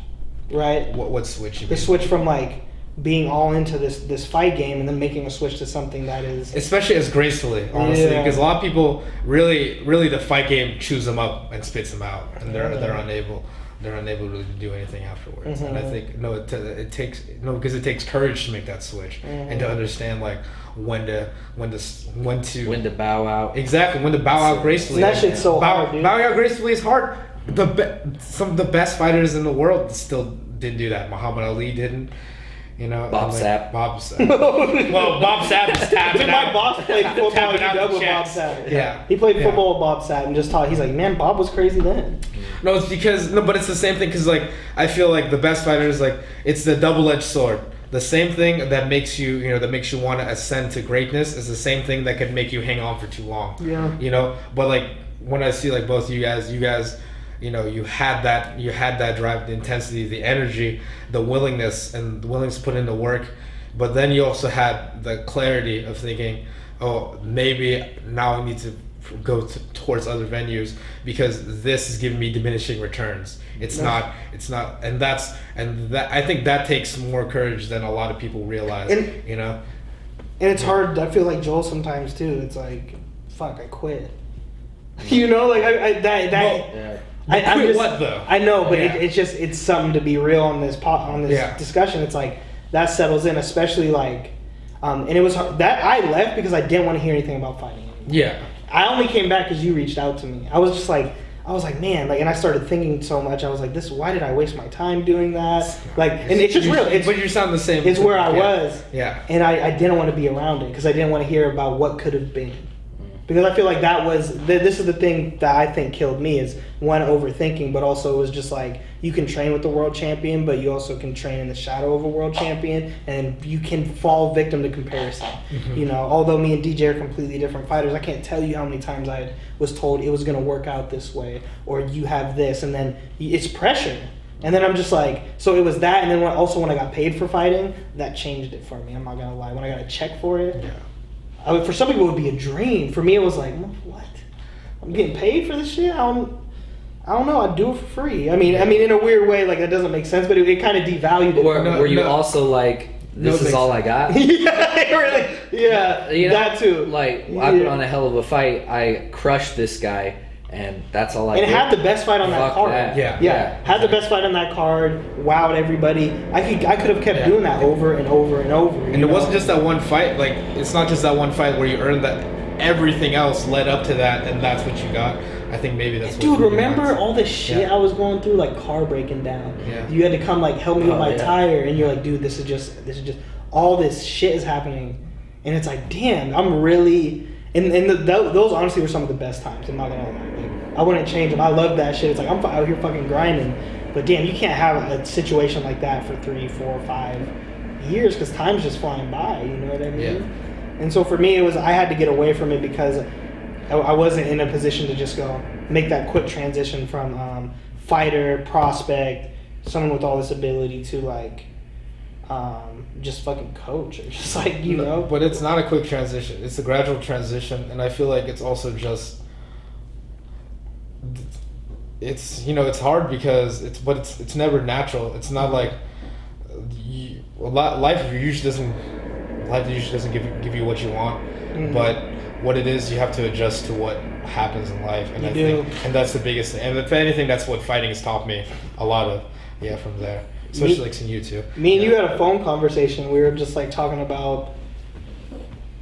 right?
What switch?
The switch from like being all into this fight game and then making a switch to something that is...
Especially as gracefully, honestly. Because a lot of people, really the fight game chews them up and spits them out. And they're unable to do anything afterwards. And I think it takes courage to make that switch and to understand like when to bow out. Exactly, when to bow out gracefully.
And that shit's so hard, dude.
Bowing out gracefully is hard. Some of the best fighters in the world still didn't do that. Muhammad Ali didn't. You know,
Bob
and,
Sapp.
Bob Sapp. Well, Bob Sapp is tapping
My
out.
boss played football
Tapping
at
out
UW with
the
Bob
checks.
Sapp.
Yeah.
He played
Yeah.
football with Bob Sapp and just taught. He's like, man, Bob was crazy then.
No, it's because but it's the same thing because like I feel like the best fighter is like it's the double-edged sword. The same thing that makes you that makes you want to ascend to greatness is the same thing that could make you hang on for too long.
Yeah.
You know, but like when I see like both you guys, you had that drive, the intensity, the energy, the willingness to put in the work, but then you also had the clarity of thinking, oh, maybe now I need to go towards other venues because this is giving me diminishing returns. It's not, and that I think that takes more courage than a lot of people realize.
And it's hard. I feel like Joel sometimes too. It's like, fuck, I quit. You know, like I'm
quit
just,
what though?
I know, but
Yeah.
it's something to be real on this
Yeah.
discussion. It's like that settles in, especially like, and it was hard, that I left because I didn't want to hear anything about fighting anymore.
Yeah.
I only came back because you reached out to me. I was like, man, like, and I started thinking so much. I was like, why did I waste my time doing that? Like, and it's just real.
But you sound the same.
It's where I was.
Yeah.
And I didn't want to be around it because I didn't want to hear about what could have been. Because I feel like this is the thing that I think killed me is one, overthinking, but also it was just like you can train with the world champion, but you also can train in the shadow of a world champion, and you can fall victim to comparison.
Mm-hmm.
You know, although me and DJ are completely different fighters, I can't tell you how many times I was told it was going to work out this way, or you have this, and then it's pressure. And then I'm just like, so it was that, and then when I got paid for fighting, that changed it for me. I'm not gonna lie. When I got a check for it.
Yeah.
For some people, it would be a dream. For me, it was like, what? I'm getting paid for this shit? I don't know. I'd do it for free. I mean, in a weird way, like that doesn't make sense, but it kind of devalued it.
Were you also like, this is all I got?
Yeah, really. Yeah,
You know,
that too.
Like, I put on a hell of a fight. I crushed this guy, and that's all I
And
did.
it had the best fight on that
Fuck
card.
that.
Yeah.
Had the best fight on that card. Wowed everybody. I could have kept doing that over and over and over.
And it wasn't just that one fight. Like, it's not just that one fight where you earned that. Everything else led up to that, and that's what you got. I think maybe that's.
Dude,
what
remember all the shit
Yeah.
I was going through, like car breaking down.
Yeah.
You had to come like help me with my
yeah.
tire, and you're like, dude, this is just all this shit is happening, and it's like, damn, I'm really. And those honestly were some of the best times. I'm not gonna lie. Like, I wouldn't change them. I love that shit. It's like I'm out here fucking grinding, but damn, you can't have a situation like that for 3, 4, 5 years because time's just flying by. You know what I mean?
Yeah.
And so for me, I had to get away from it because I wasn't in a position to just go make that quick transition from fighter, prospect, someone with all this ability to like just fucking coach or just like, you know.
But it's not a quick transition. It's a gradual transition, and I feel like it's also just. It's it's hard because it's never natural. It's not like life usually doesn't give you what you want, but what it is, you have to adjust to what happens in life, and and that's the biggest thing. And if anything, that's what fighting has taught me a lot of. Yeah, from there, especially like seeing you too.
Me and you had a phone conversation. We were just like talking about.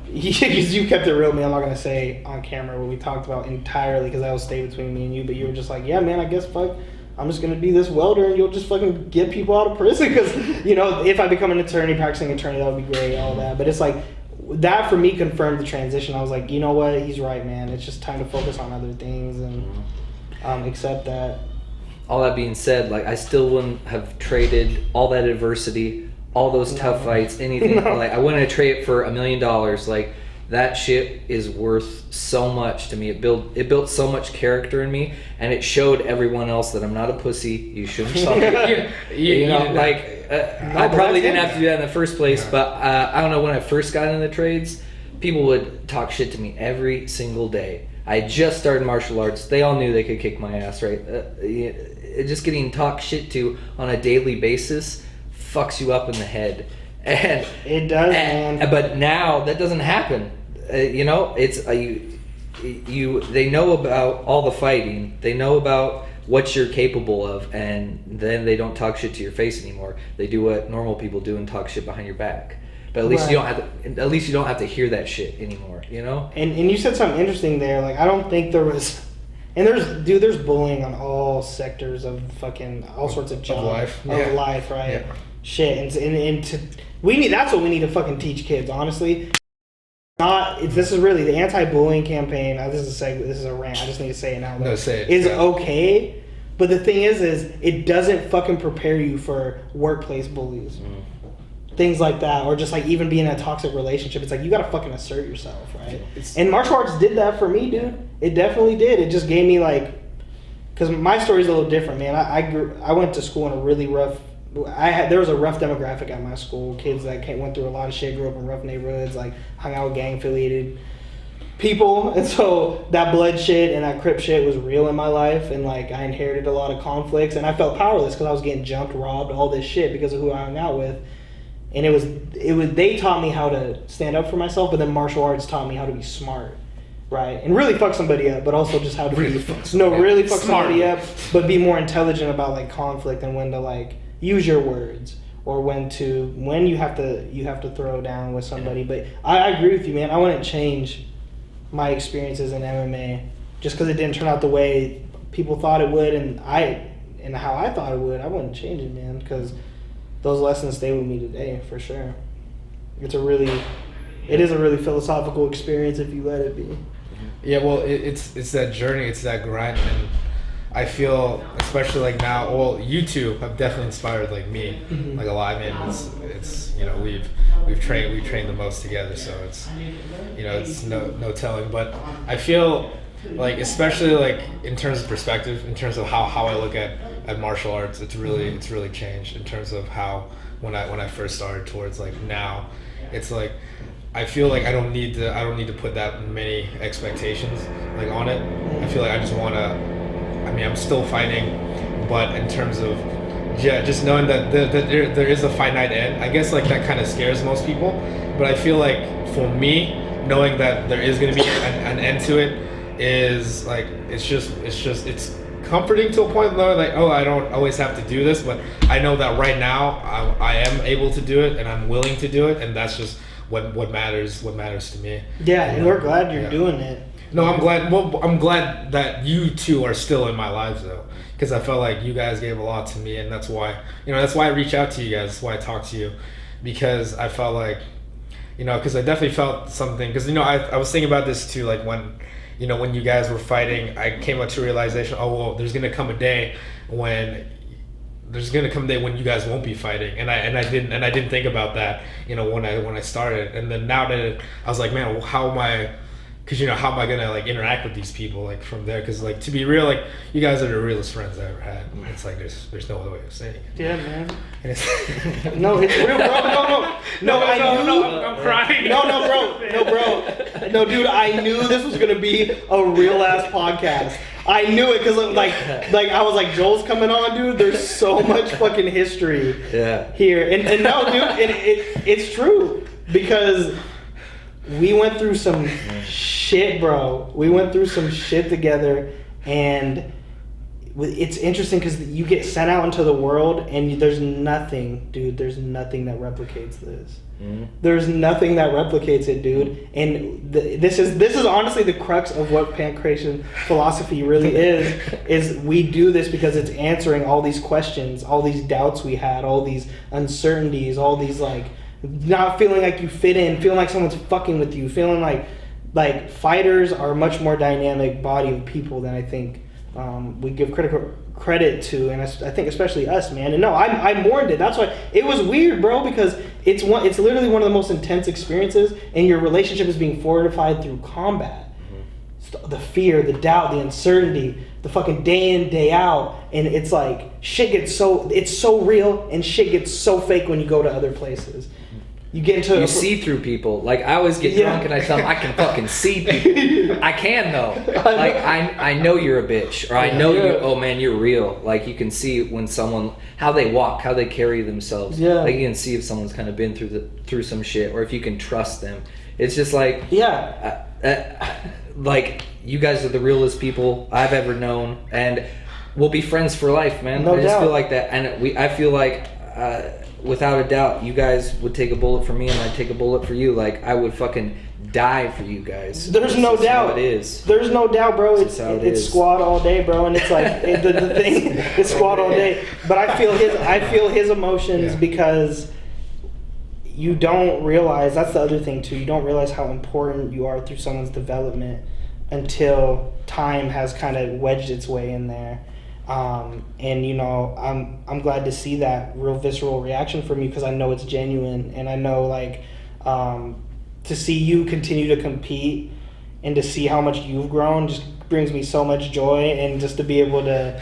You kept it real, man. I'm not gonna say on camera what we talked about entirely because that will stay between me and you. But you were just like, yeah, man. I guess fuck. I'm just gonna be this welder, and you'll just fucking get people out of prison because if I become an practicing attorney, that would be great, all that. But it's like that for me confirmed the transition. I was like, you know what? He's right, man. It's just time to focus on other things and accept that.
All that being said, like, I still wouldn't have traded all that adversity, all those tough fights, anything.
No.
Like, I wouldn't have traded for $1 million. Like, that shit is worth so much to me. It built so much character in me, and it showed everyone else that I'm not a pussy. You shouldn't talk. I probably didn't have to do that in the first place, but I don't know, when I first got into the trades, people would talk shit to me every single day. I just started martial arts. They all knew they could kick my ass, right? Just getting talked shit to on a daily basis fucks you up in the head. And
it does, man.
But now that doesn't happen. It's they know about all the fighting. They know about what you're capable of, and then they don't talk shit to your face anymore. They do what normal people do and talk shit behind your back. But at least you don't have to. At least you don't have to hear that shit anymore.
And you said something interesting there. Like, I don't think there was. And there's bullying on all sectors of fucking all sorts of jobs
life.
of life, right?
Yeah.
shit. That's what we need to fucking teach kids, honestly. This is really the anti-bullying campaign. This is a rant. I just need to say it now.
No, say it.
Is okay, but the thing is it doesn't fucking prepare you for workplace bullies, things like that, or just like even being in a toxic relationship. It's like you gotta fucking assert yourself, right? And martial arts did that for me, dude. It definitely did. It just gave me like, because my story's a little different, man. I went to school in a really rough. There was a rough demographic at my school. Kids that went through a lot of shit, grew up in rough neighborhoods, like hung out with gang affiliated people, and so that blood shit and that Crip shit was real in my life, and like I inherited a lot of conflicts, and I felt powerless because I was getting jumped, robbed, all this shit because of who I hung out with, and it was they taught me how to stand up for myself, but then martial arts taught me how to be smart. Right, and really fuck somebody up, but also just how to really fuck somebody up, but be more intelligent about like conflict and when to like use your words, or when you have to throw down with somebody. But I agree with you, man. I wouldn't change my experiences in MMA just because it didn't turn out the way people thought it would, and how I thought it would. I wouldn't change it, man, because those lessons stay with me today for sure. It is a really philosophical experience if you let it be.
Yeah, well, it's that journey, it's that grind, and I feel, especially like now, well, you two have definitely inspired like me, like a lot. I mean, it's you know, we've trained the most together, so it's, you know, it's no telling. But I feel like, especially like in terms of perspective, in terms of how I look at martial arts, it's really changed in terms of how when I first started towards like now, it's like I feel like I don't need to put that many expectations like on it. I feel like I just want to. I mean, I'm still fighting, but in terms of, just knowing that there is a finite end, I guess like that kind of scares most people. But I feel like for me, knowing that there is going to be an end to it is like, it's comforting to a point though, like, oh, I don't always have to do this, but I know that right now I am able to do it and I'm willing to do it, and that's just what matters to me.
Yeah, and we're glad you're doing it.
No, I'm glad. Well, I'm glad that you two are still in my lives though, because I felt like you guys gave a lot to me, and that's why I reach out to you guys. That's why I talk to you, because I felt like, because I definitely felt something. Because I was thinking about this too, like when you guys were fighting, I came up to a realization. Oh well, there's gonna come a day when you guys won't be fighting, and I didn't think about that, when I started, and then now that I was like, man, well, how am I? Because how am I gonna like interact with these people like from there? Because like, to be real, like you guys are the realest friends I ever had. It's like there's no other way of saying it.
Yeah, man.
No,
it's real, bro. No,
I'm crying.
No, bro. No, dude, I knew this was gonna be a real ass podcast. I knew it because like I was like, Joel's coming on, dude. There's so much fucking history here, and no, dude, it's true because we went through some shit, bro. We went through some shit together, and it's interesting because you get sent out into the world, and there's nothing, dude. There's nothing that replicates this. There's nothing that replicates it, dude. And this is honestly the crux of what Pankration Philosophy really is we do this because it's answering all these questions, all these doubts we had, all these uncertainties, all these like not feeling like you fit in, feeling like someone's fucking with you, feeling like fighters are a much more dynamic body of people than I think we give credit to, and I think especially us, man. And no, I mourned it. That's why it was weird, bro, because it's literally one of the most intense experiences, and your relationship is being fortified through combat. The fear, the doubt, the uncertainty, the fucking day in, day out, and it's like shit gets it's so real, and shit gets so fake when you go to other places. You
see through people. Like I always get drunk and I tell them I can fucking see people. I can though. Like I know you're a bitch, or I know you. Oh man, you're real. Like you can see when someone, how they walk, how they carry themselves.
Yeah.
Like you can see if someone's kind of been through some shit, or if you can trust them. It's just like like you guys are the realest people I've ever known, and we'll be friends for life, man.
No
I just
doubt.
feel like that, and I feel like. without a doubt, you guys would take a bullet for me, and I'd take a bullet for you. Like, I would fucking die for you guys.
There's no doubt.
How it is.
There's no doubt, bro.
It's how it
It's
is.
squad all day, bro, and it's like the thing. It's squad all day. But I feel his emotions because you don't realize. That's the other thing too. You don't realize how important you are through someone's development until time has kind of wedged its way in there. And you know, I'm glad to see that real visceral reaction from you because I know it's genuine, and I know like to see you continue to compete and to see how much you've grown just brings me so much joy, and just to be able to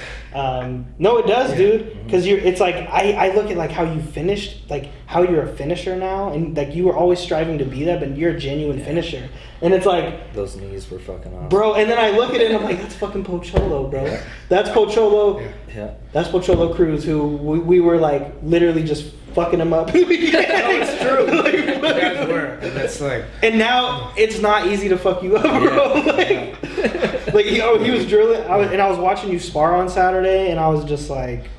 no, it does, dude, because it's like I look at like how you finished, like how you're a finisher now, and like you were always striving to be that, but you're a genuine finisher, and it's like
those knees were fucking awesome,
bro. And then I look at it and I'm like, that's fucking Pocholo, bro. That's Pocholo.
Yeah.
That's Pocholo Cruz, who we were like literally just fucking him up.
No, it's true. You guys were. And that's like.
And now it's not easy to fuck you up, bro. Like he was drilling. I was watching you spar on Saturday, and I was just like,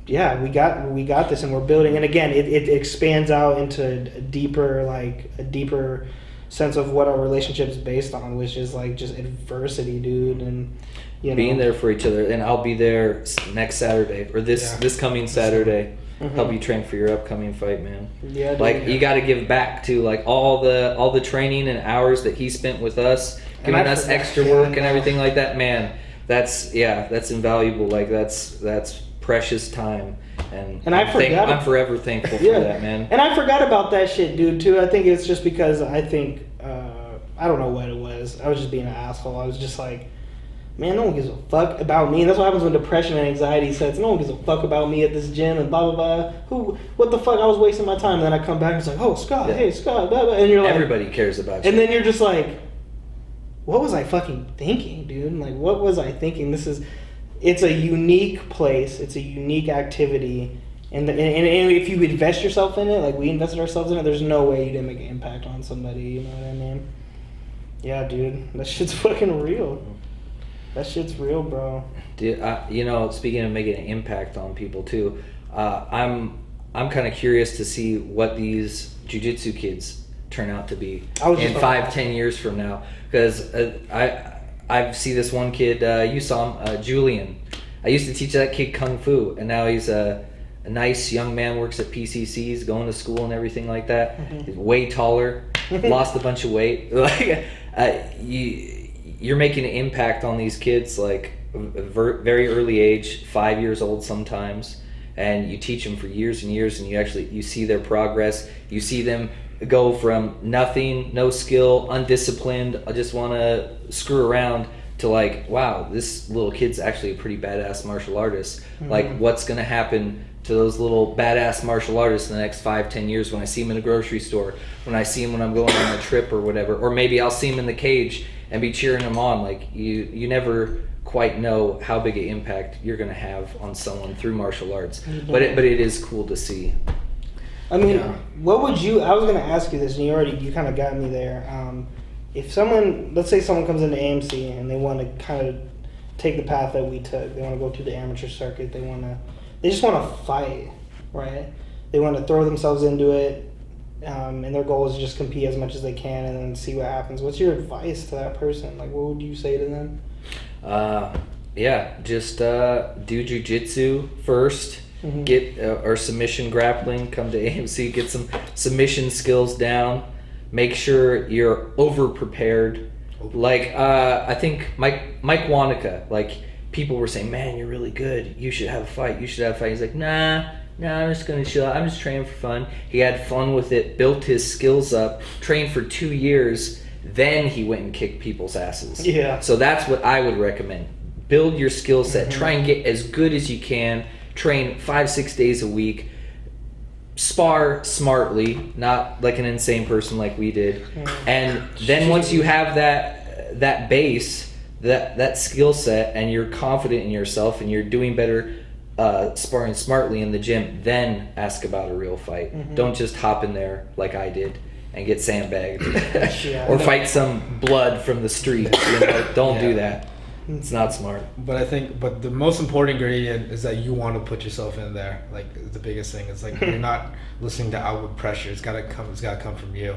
yeah, we got this, and we're building. And again, it expands out into a deeper sense of what our relationship is based on, which is like just adversity, dude, and you know,
being there for each other. And I'll be there next Saturday or this coming Saturday. Help you train for your upcoming fight, man.
Yeah, dude.
Like you got to give back to like all the training and hours that he spent with us, giving us extra work and everything like that, man. That's invaluable. Like that's precious time, and I'm forever thankful for that, man.
And I forgot about that shit, dude. Too. I think it's just because I think I don't know what it was. I was just being an asshole. I was just like, man, no one gives a fuck about me. And that's what happens when depression and anxiety sets. No one gives a fuck about me at this gym and blah, blah, blah. What the fuck? I was wasting my time. And then I come back and it's like, oh, Scott, hey, Scott, blah, blah. And you're like...
Everybody cares about you.
And then you're just like, what was I fucking thinking, dude? Like, what was I thinking? It's a unique place. It's a unique activity. And if you invest yourself in it, like we invested ourselves in it, there's no way you didn't make an impact on somebody. You know what I mean? Yeah, dude. That shit's fucking real. That shit's real, bro.
Dude, you know, speaking of making an impact on people too, I'm kind of curious to see what these jiu-jitsu kids turn out to be in 5-10 years from now. Because I see this one kid, you saw him, Julian. I used to teach that kid kung fu, and now he's a nice young man, works at PCCs, going to school and everything like that. He's way taller, lost a bunch of weight. Like you're making an impact on these kids, like very early age, 5 years old sometimes, and you teach them for years and years, and you see their progress. You see them go from nothing, no skill, undisciplined, I just want to screw around, to like, wow, this little kid's actually a pretty badass martial artist. Like, what's going to happen to those little badass martial artists in the next 5-10 years when I see them in a grocery store, when I see them when I'm going on a trip or whatever, or maybe I'll see them in the cage and be cheering them on. Like, you never quite know how big an impact you're going to have on someone through martial arts. But it is cool to see.
I mean, what would you... I was going to ask you this, and you kind of got me there. If someone... Let's say someone comes into AMC and they want to kind of take the path that we took. They want to go through the amateur circuit. They just want to fight, right? They want to throw themselves into it, and their goal is to just compete as much as they can and then see what happens. What's your advice to that person? Like, what would you say to them?
Just do jiu-jitsu first. Get or submission grappling. Come to AMC, get some submission skills down. Make sure you're over prepared. Like I think Mike Wanaka, like people were saying, man, you're really good. You should have a fight. He's like, nah, I'm just gonna chill out. I'm just training for fun. He had fun with it, built his skills up, trained for 2 years. Then he went and kicked people's asses.
Yeah.
So that's what I would recommend. Build your skill set. Try and get as good as you can. Train 5-6 days a week. Spar smartly, not like an insane person like we did. And then once you have that base, that skill set, and you're confident in yourself and you're doing better sparring smartly in the gym, then ask about a real fight. Don't just hop in there like I did and get sandbagged or fight some blood from the street. Don't do that. It's not smart.
But I think, but the most important ingredient is that you want to put yourself in there. Like the biggest thing is like you're not listening to outward pressure. It's gotta come. It's gotta come from you.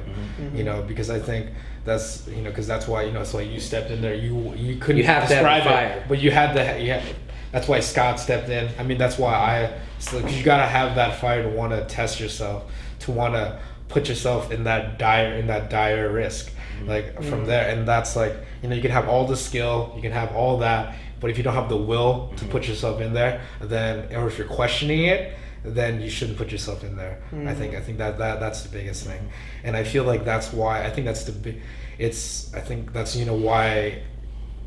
You know, because I think that's because that's why it's like you stepped in there. You couldn't
You have to have
describe
a fire.
it, but you had to. That's why Scott stepped in. I mean, that's why because you gotta have that fire to want to test yourself, to want to put yourself in that dire risk. Like from there, and that's like you can have all the skill, you can have all that, but if you don't have the will to put yourself in there, then or if you're questioning it, then you shouldn't put yourself in there. I think that's the biggest thing, and I feel like that's why I think that's I think that's why,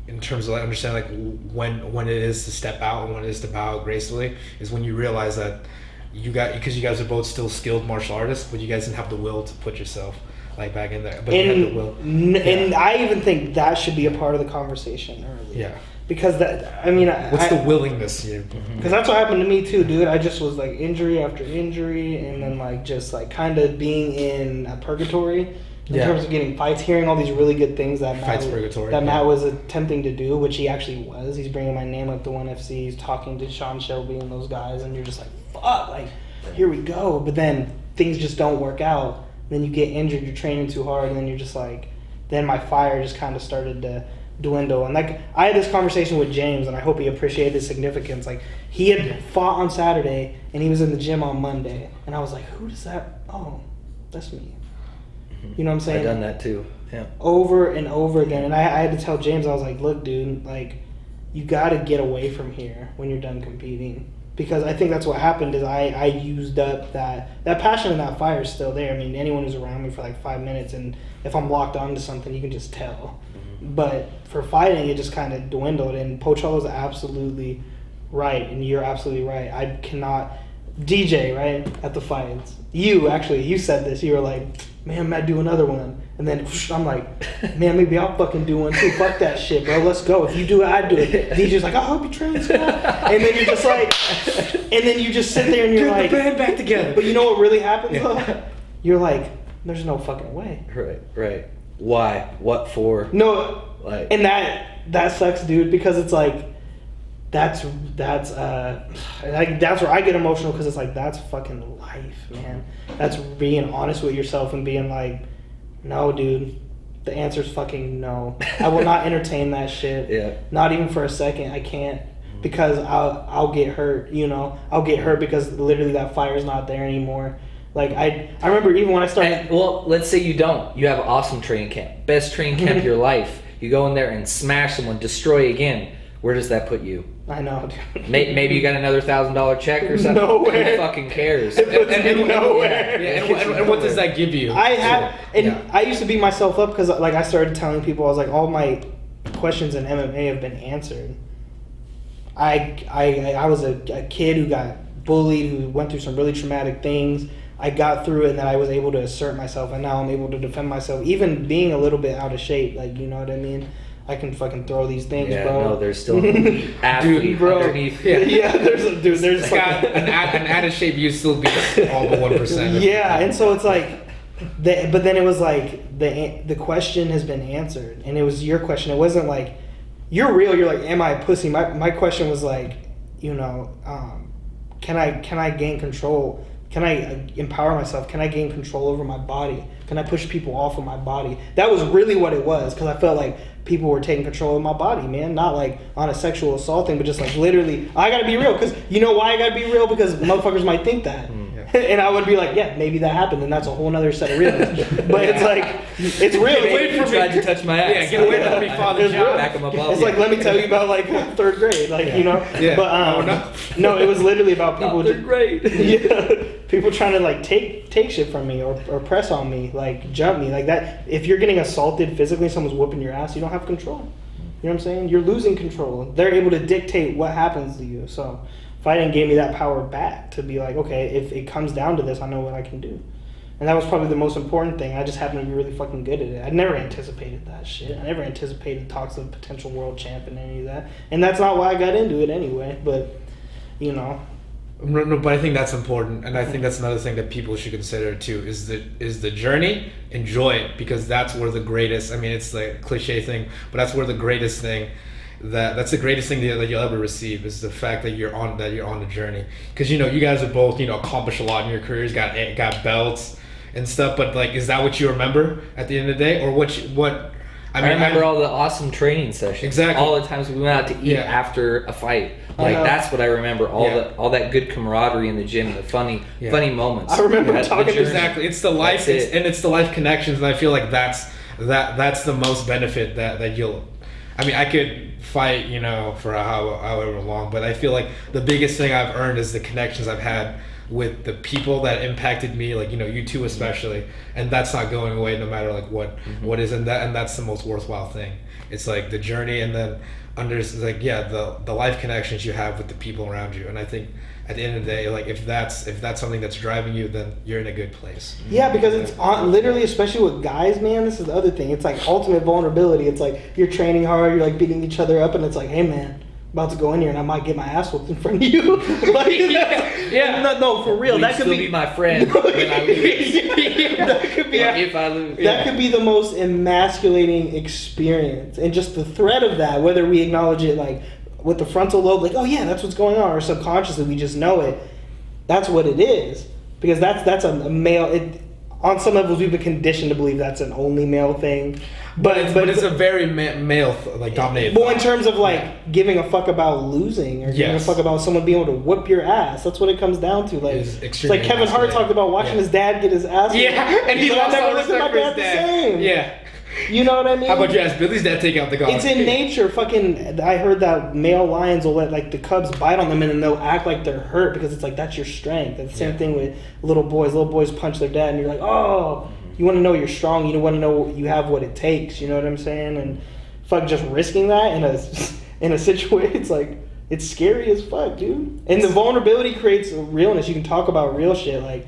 in terms of like understanding like when it is to step out and when it is to bow out gracefully is when you realize that because you guys are both still skilled martial artists, but you guys didn't have the will to put yourself like back in there, but you had the will.
And I even think that should be a part of the conversation early.
Yeah.
Because what's
the willingness here?
Because that's what happened to me too, dude. I just was like injury after injury, and then like just like kind of being in a purgatory in terms of getting fights, hearing all these really good things that Matt was attempting to do, which he actually was. He's bringing my name up to 1FC. He's talking to Sean Shelby and those guys, and you're just like, fuck, like here we go. But then things just don't work out. Then you get injured, you're training too hard, and then you're just like, then my fire just kind of started to dwindle. And like, I had this conversation with James, and I hope he appreciated the significance. Like, he had fought on Saturday, and he was in the gym on Monday. And I was like, who does that? Oh, that's me. You know what I'm saying?
I've done that too, yeah.
Over and over again. And I had to tell James, I was like, look, dude, like, you got to get away from here when you're done competing. Because I think that's what happened is I used up that passion and that fire is still there. I mean, anyone who's around me for like 5 minutes, and if I'm locked onto something, you can just tell. But for fighting, it just kind of dwindled. And Pocholo's absolutely right, and you're absolutely right. I cannot... DJ, right, at the fights. You said this. You were like, man, Matt, do another one. And then I'm like, man, maybe I'll fucking do one too. Fuck that shit, bro. Let's go. If you do it, I do it. DJ's like, I hope you train, Scott. And then you're just like, and then you just sit there and you're like,
the band back together.
But you know what really happens though? You're like, there's no fucking way.
Right. Why? What for?
No,
like,
and that sucks, dude, because it's like, that's where I get emotional, because it's like, that's fucking life, man. That's being honest with yourself and being like, no, dude, the answer's fucking no. I will not entertain that shit.
Yeah.
Not even for a second. I can't, because I'll get hurt, I'll get hurt because literally that fire's not there anymore. Like, I remember even when I started...
well, let's say you don't. You have an awesome training camp. Best training camp of your life. You go in there and smash someone, destroy again. Where does that put you?
I know, dude.
Maybe you got another $1,000 check or something.
Nowhere.
Who fucking cares?
And
nowhere.
and what does that give you?
I used to beat myself up because like I started telling people, I was like, all my questions in MMA have been answered. I was a kid who got bullied, who went through some really traumatic things. I got through it, and then I was able to assert myself, and now I'm able to defend myself, even being a little bit out of shape. Like, you know what I mean? I can fucking throw these things, bro.
No, there's still an athlete underneath.
Yeah, there's
Scott, an out of shape, you still beat all the 1%.
Yeah, and so it's like, but then it was like the question has been answered, and it was your question. It wasn't like, you're real. You're like, am I a pussy? My question was like, can I gain control? Can I empower myself? Can I gain control over my body? Can I push people off of my body? That was really what it was, because I felt like people were taking control of my body, man. Not like on a sexual assault thing, but just like literally, I gotta be real. Because you know why I gotta be real? Because motherfuckers might think that. And I would be like, yeah, maybe that happened, and that's a whole other set of realness. But it's like, it's real.
Wait for me. Tried to touch my ass.
Yeah, get away from me, Father John.
Back him up.
It's like, let me tell you about like third grade, like,
Yeah.
But no, it was literally about people.
Third grade.
Yeah, people trying to like take shit from me or press on me, like jump me, like that. If you're getting assaulted physically, someone's whooping your ass, you don't have control. You know what I'm saying? You're losing control. They're able to dictate what happens to you. So fighting gave me that power back to be like, okay, if it comes down to this, I know what I can do. And that was probably the most important thing. I just happened to be really fucking good at it. I never anticipated that shit. I never anticipated talks of potential world champ and any of that. And that's not why I got into it anyway. But,
No, but I think that's important, and I think that's another thing that people should consider too, is the journey. Enjoy it, because that's where the greatest, I mean, it's like a cliche thing, but that's where the greatest thing that's the greatest thing that you'll ever receive is the fact that you're on the journey. Because you guys are both accomplished a lot in your careers, got belts and stuff. But like, is that what you remember at the end of the day, or what?
I remember all the awesome training sessions.
Exactly.
All the times we went out to eat after a fight. Like that's what I remember. All that good camaraderie in the gym, the funny moments.
I remember talking
exactly. It's the life, it's the life connections, and I feel like that's the most benefit that you'll. I mean, I could fight, for however long, but I feel like the biggest thing I've earned is the connections I've had with the people that impacted me, like you two especially, and that's not going away no matter like what is, and that's the most worthwhile thing. It's like the journey, and then the life connections you have with the people around you, and I think at the end of the day, like if that's something that's driving you, then you're in a good place.
Yeah, because it's literally, especially with guys, man, this is the other thing. It's like ultimate vulnerability. It's like you're training hard, you're like beating each other up, and it's like, hey man, about to go in here and I might get my ass whooped in front of you. Like, no, for real. That could
be my friend when I lose.
That could be
if I lose.
That could be the most emasculating experience, and just the threat of that, whether we acknowledge it like with the frontal lobe, like, oh yeah, that's what's going on, or subconsciously we just know it. That's what it is, because that's a male. On some levels, we've been conditioned to believe that's an only male thing.
But it's a very male dominated.
Well, in terms of like giving a fuck about losing or giving a fuck about someone being able to whip your ass, that's what it comes down to. Like it's like Kevin Hart talked about watching his dad get his ass.
And he's
like, I never looked at my dad the same.
Yeah.
You know what I mean?
How about you ask Billy's dad take out the gauntlet?
It's in nature. Fucking, I heard that male lions will let like the cubs bite on them and then they'll act like they're hurt because it's like that's your strength. And the same thing with little boys. Little boys punch their dad and you're like, oh, you want to know you're strong. You want to know you have what it takes. You know what I'm saying? And fuck, just risking that in a situation, it's like it's scary as fuck, dude. And the vulnerability creates a realness. You can talk about real shit. Like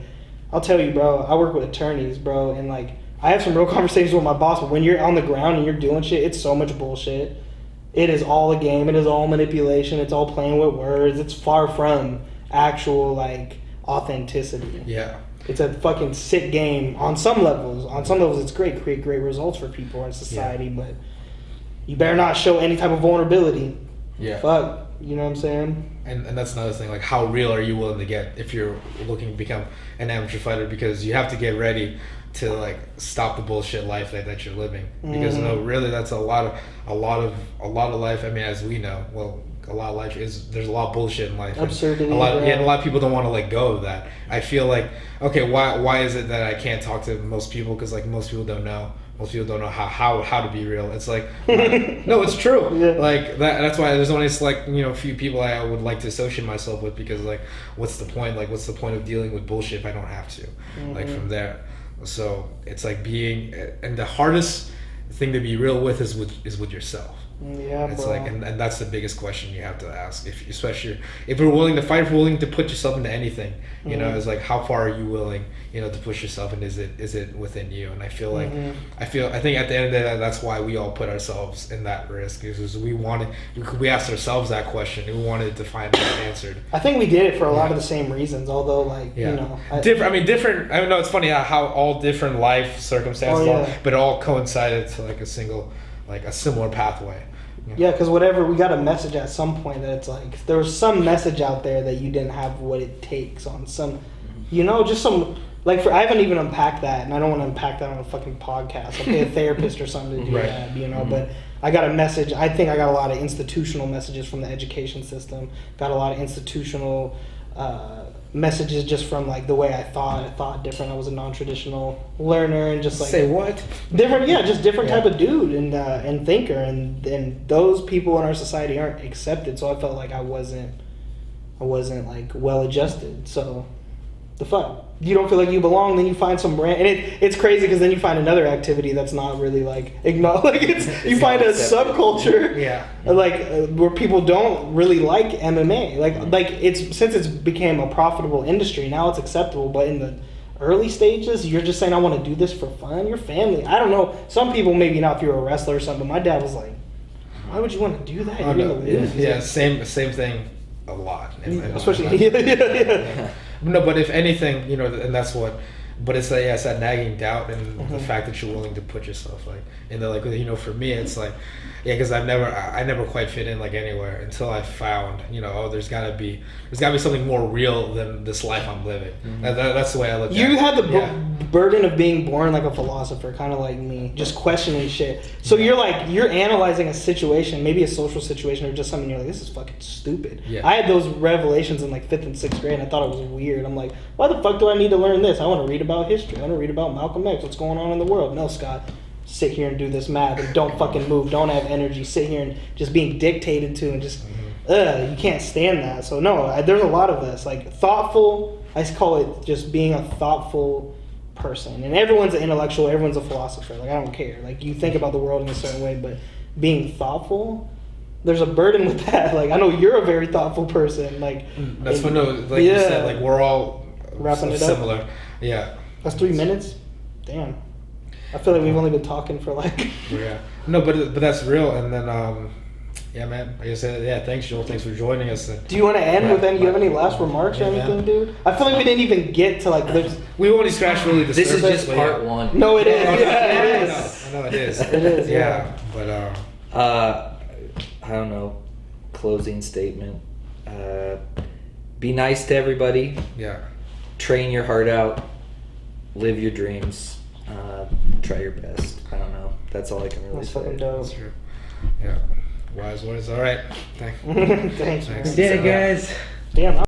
I'll tell you, bro. I work with attorneys, bro, and like. I have some real conversations with my boss, but when you're on the ground and you're doing shit, it's so much bullshit. It is all a game. It is all manipulation. It's all playing with words. It's far from actual, like, authenticity.
Yeah.
It's a fucking sick game on some levels. On some levels, it's great. Create great results for people in society, but you better not show any type of vulnerability.
Yeah.
Fuck. You know what I'm saying?
And that's another thing. Like, how real are you willing to get if you're looking to become an amateur fighter? Because you have to get ready to like stop the bullshit life that you're living, because really that's a lot of life. I mean, as we know, well, a lot of life is there's a lot of bullshit in life.
Absurdity.
And a lot of people don't want to let go of that. I feel like, okay, why is it that I can't talk to most people? Because like most people don't know. Most people don't know how to be real. It's like, no, it's true.
Yeah.
Like that's why there's only like a few people I would like to associate myself with, because like what's the point? Like what's the point of dealing with bullshit if I don't have to? Like from there. So it's like and the hardest thing to be real with is with yourself.
Yeah,
it's
bro.
like, and that's the biggest question you have to ask. Especially if you're willing to fight, if you're willing to put yourself into anything, it's like, how far are you willing, to push yourself, and is it within you? And I feel like, I think at the end of the day, that's why we all put ourselves in that risk, because we asked ourselves that question, and we wanted to find it answered.
I think we did it for a lot of the same reasons, although like,
different. I know it's funny how all different life circumstances, but it all coincided to like a similar pathway.
Yeah, because whatever, we got a message at some point that it's like, there was some message out there that you didn't have what it takes on some, just some, like I haven't even unpacked that, and I don't want to unpack that on a fucking podcast. I'll pay a therapist or something to do that, but I got a message. I think I got a lot of institutional messages from the education system, got a lot of institutional messages just from like the way I thought different. I was a non-traditional learner, and just like
say what
different type of dude and thinker, and those people in our society aren't accepted, so I felt like I wasn't like well adjusted. So the fuck, you don't feel like you belong, then you find some brand, and it's crazy because then you find another activity that's not really like acknowledged. You find a subculture, where people don't really like MMA. Like it's since it's became a profitable industry, now it's acceptable. But in the early stages, you're just saying, I want to do this for fun. Your family, I don't know. Some people maybe not if you're a wrestler or something. But my dad was like, why would you want to do that? You're gonna lose.
Same thing. A lot,
especially. Yeah.
No, but if anything, and that's what but it's like, yeah, it's that nagging doubt and the fact that you're willing to put yourself like in the, like, you know, for me it's like, yeah, because I never quite fit in like anywhere until I found, you know, oh, there's gotta be something more real than this life I'm living. That's the way I look at it.
You had the burden of being born like a philosopher, kind of like me, just questioning shit. So you're analyzing a situation, maybe a social situation or just something, you're like, this is fucking stupid.
Yeah.
I had those revelations in like 5th and 6th grade, and I thought it was weird. I'm like, why the fuck do I need to learn this? I want to read about history. I want to read about Malcolm X, what's going on in the world. No, Scott, sit here and do this math and don't fucking move, don't have energy, sit here and just being dictated to and just, you can't stand that. So no, there's a lot of this, like thoughtful, I call it just being a thoughtful person. And everyone's an intellectual, everyone's a philosopher, like I don't care. Like you think about the world in a certain way, but being thoughtful, there's a burden with that. Like I know you're a very thoughtful person. Like
that's what like you said, like we're all
wrapping it
similar.
up.
Yeah.
That's 3 minutes? Damn. I feel like we've only been talking for like
Yeah. No, but that's real. And then yeah, man. Like I said, yeah, thanks, Joel. Thanks for joining us.
Do you want to end with any? You have any last remarks or anything, dude? I feel like we didn't even get to like.
We only scratched really the
This is
surface,
just part one.
No, it is.
Oh, no,
Yeah, it is.
I know it is.
It is.
Yeah, but
I don't know. Closing statement. Be nice to everybody.
yeah.
Train your heart out. Live your dreams. Try your best. I don't know. That's all I can really
That's
say.
fucking dope.
That's true. Yeah. Wise words. All right. Thanks.
Thanks, man.
Did it, guys.
Damn.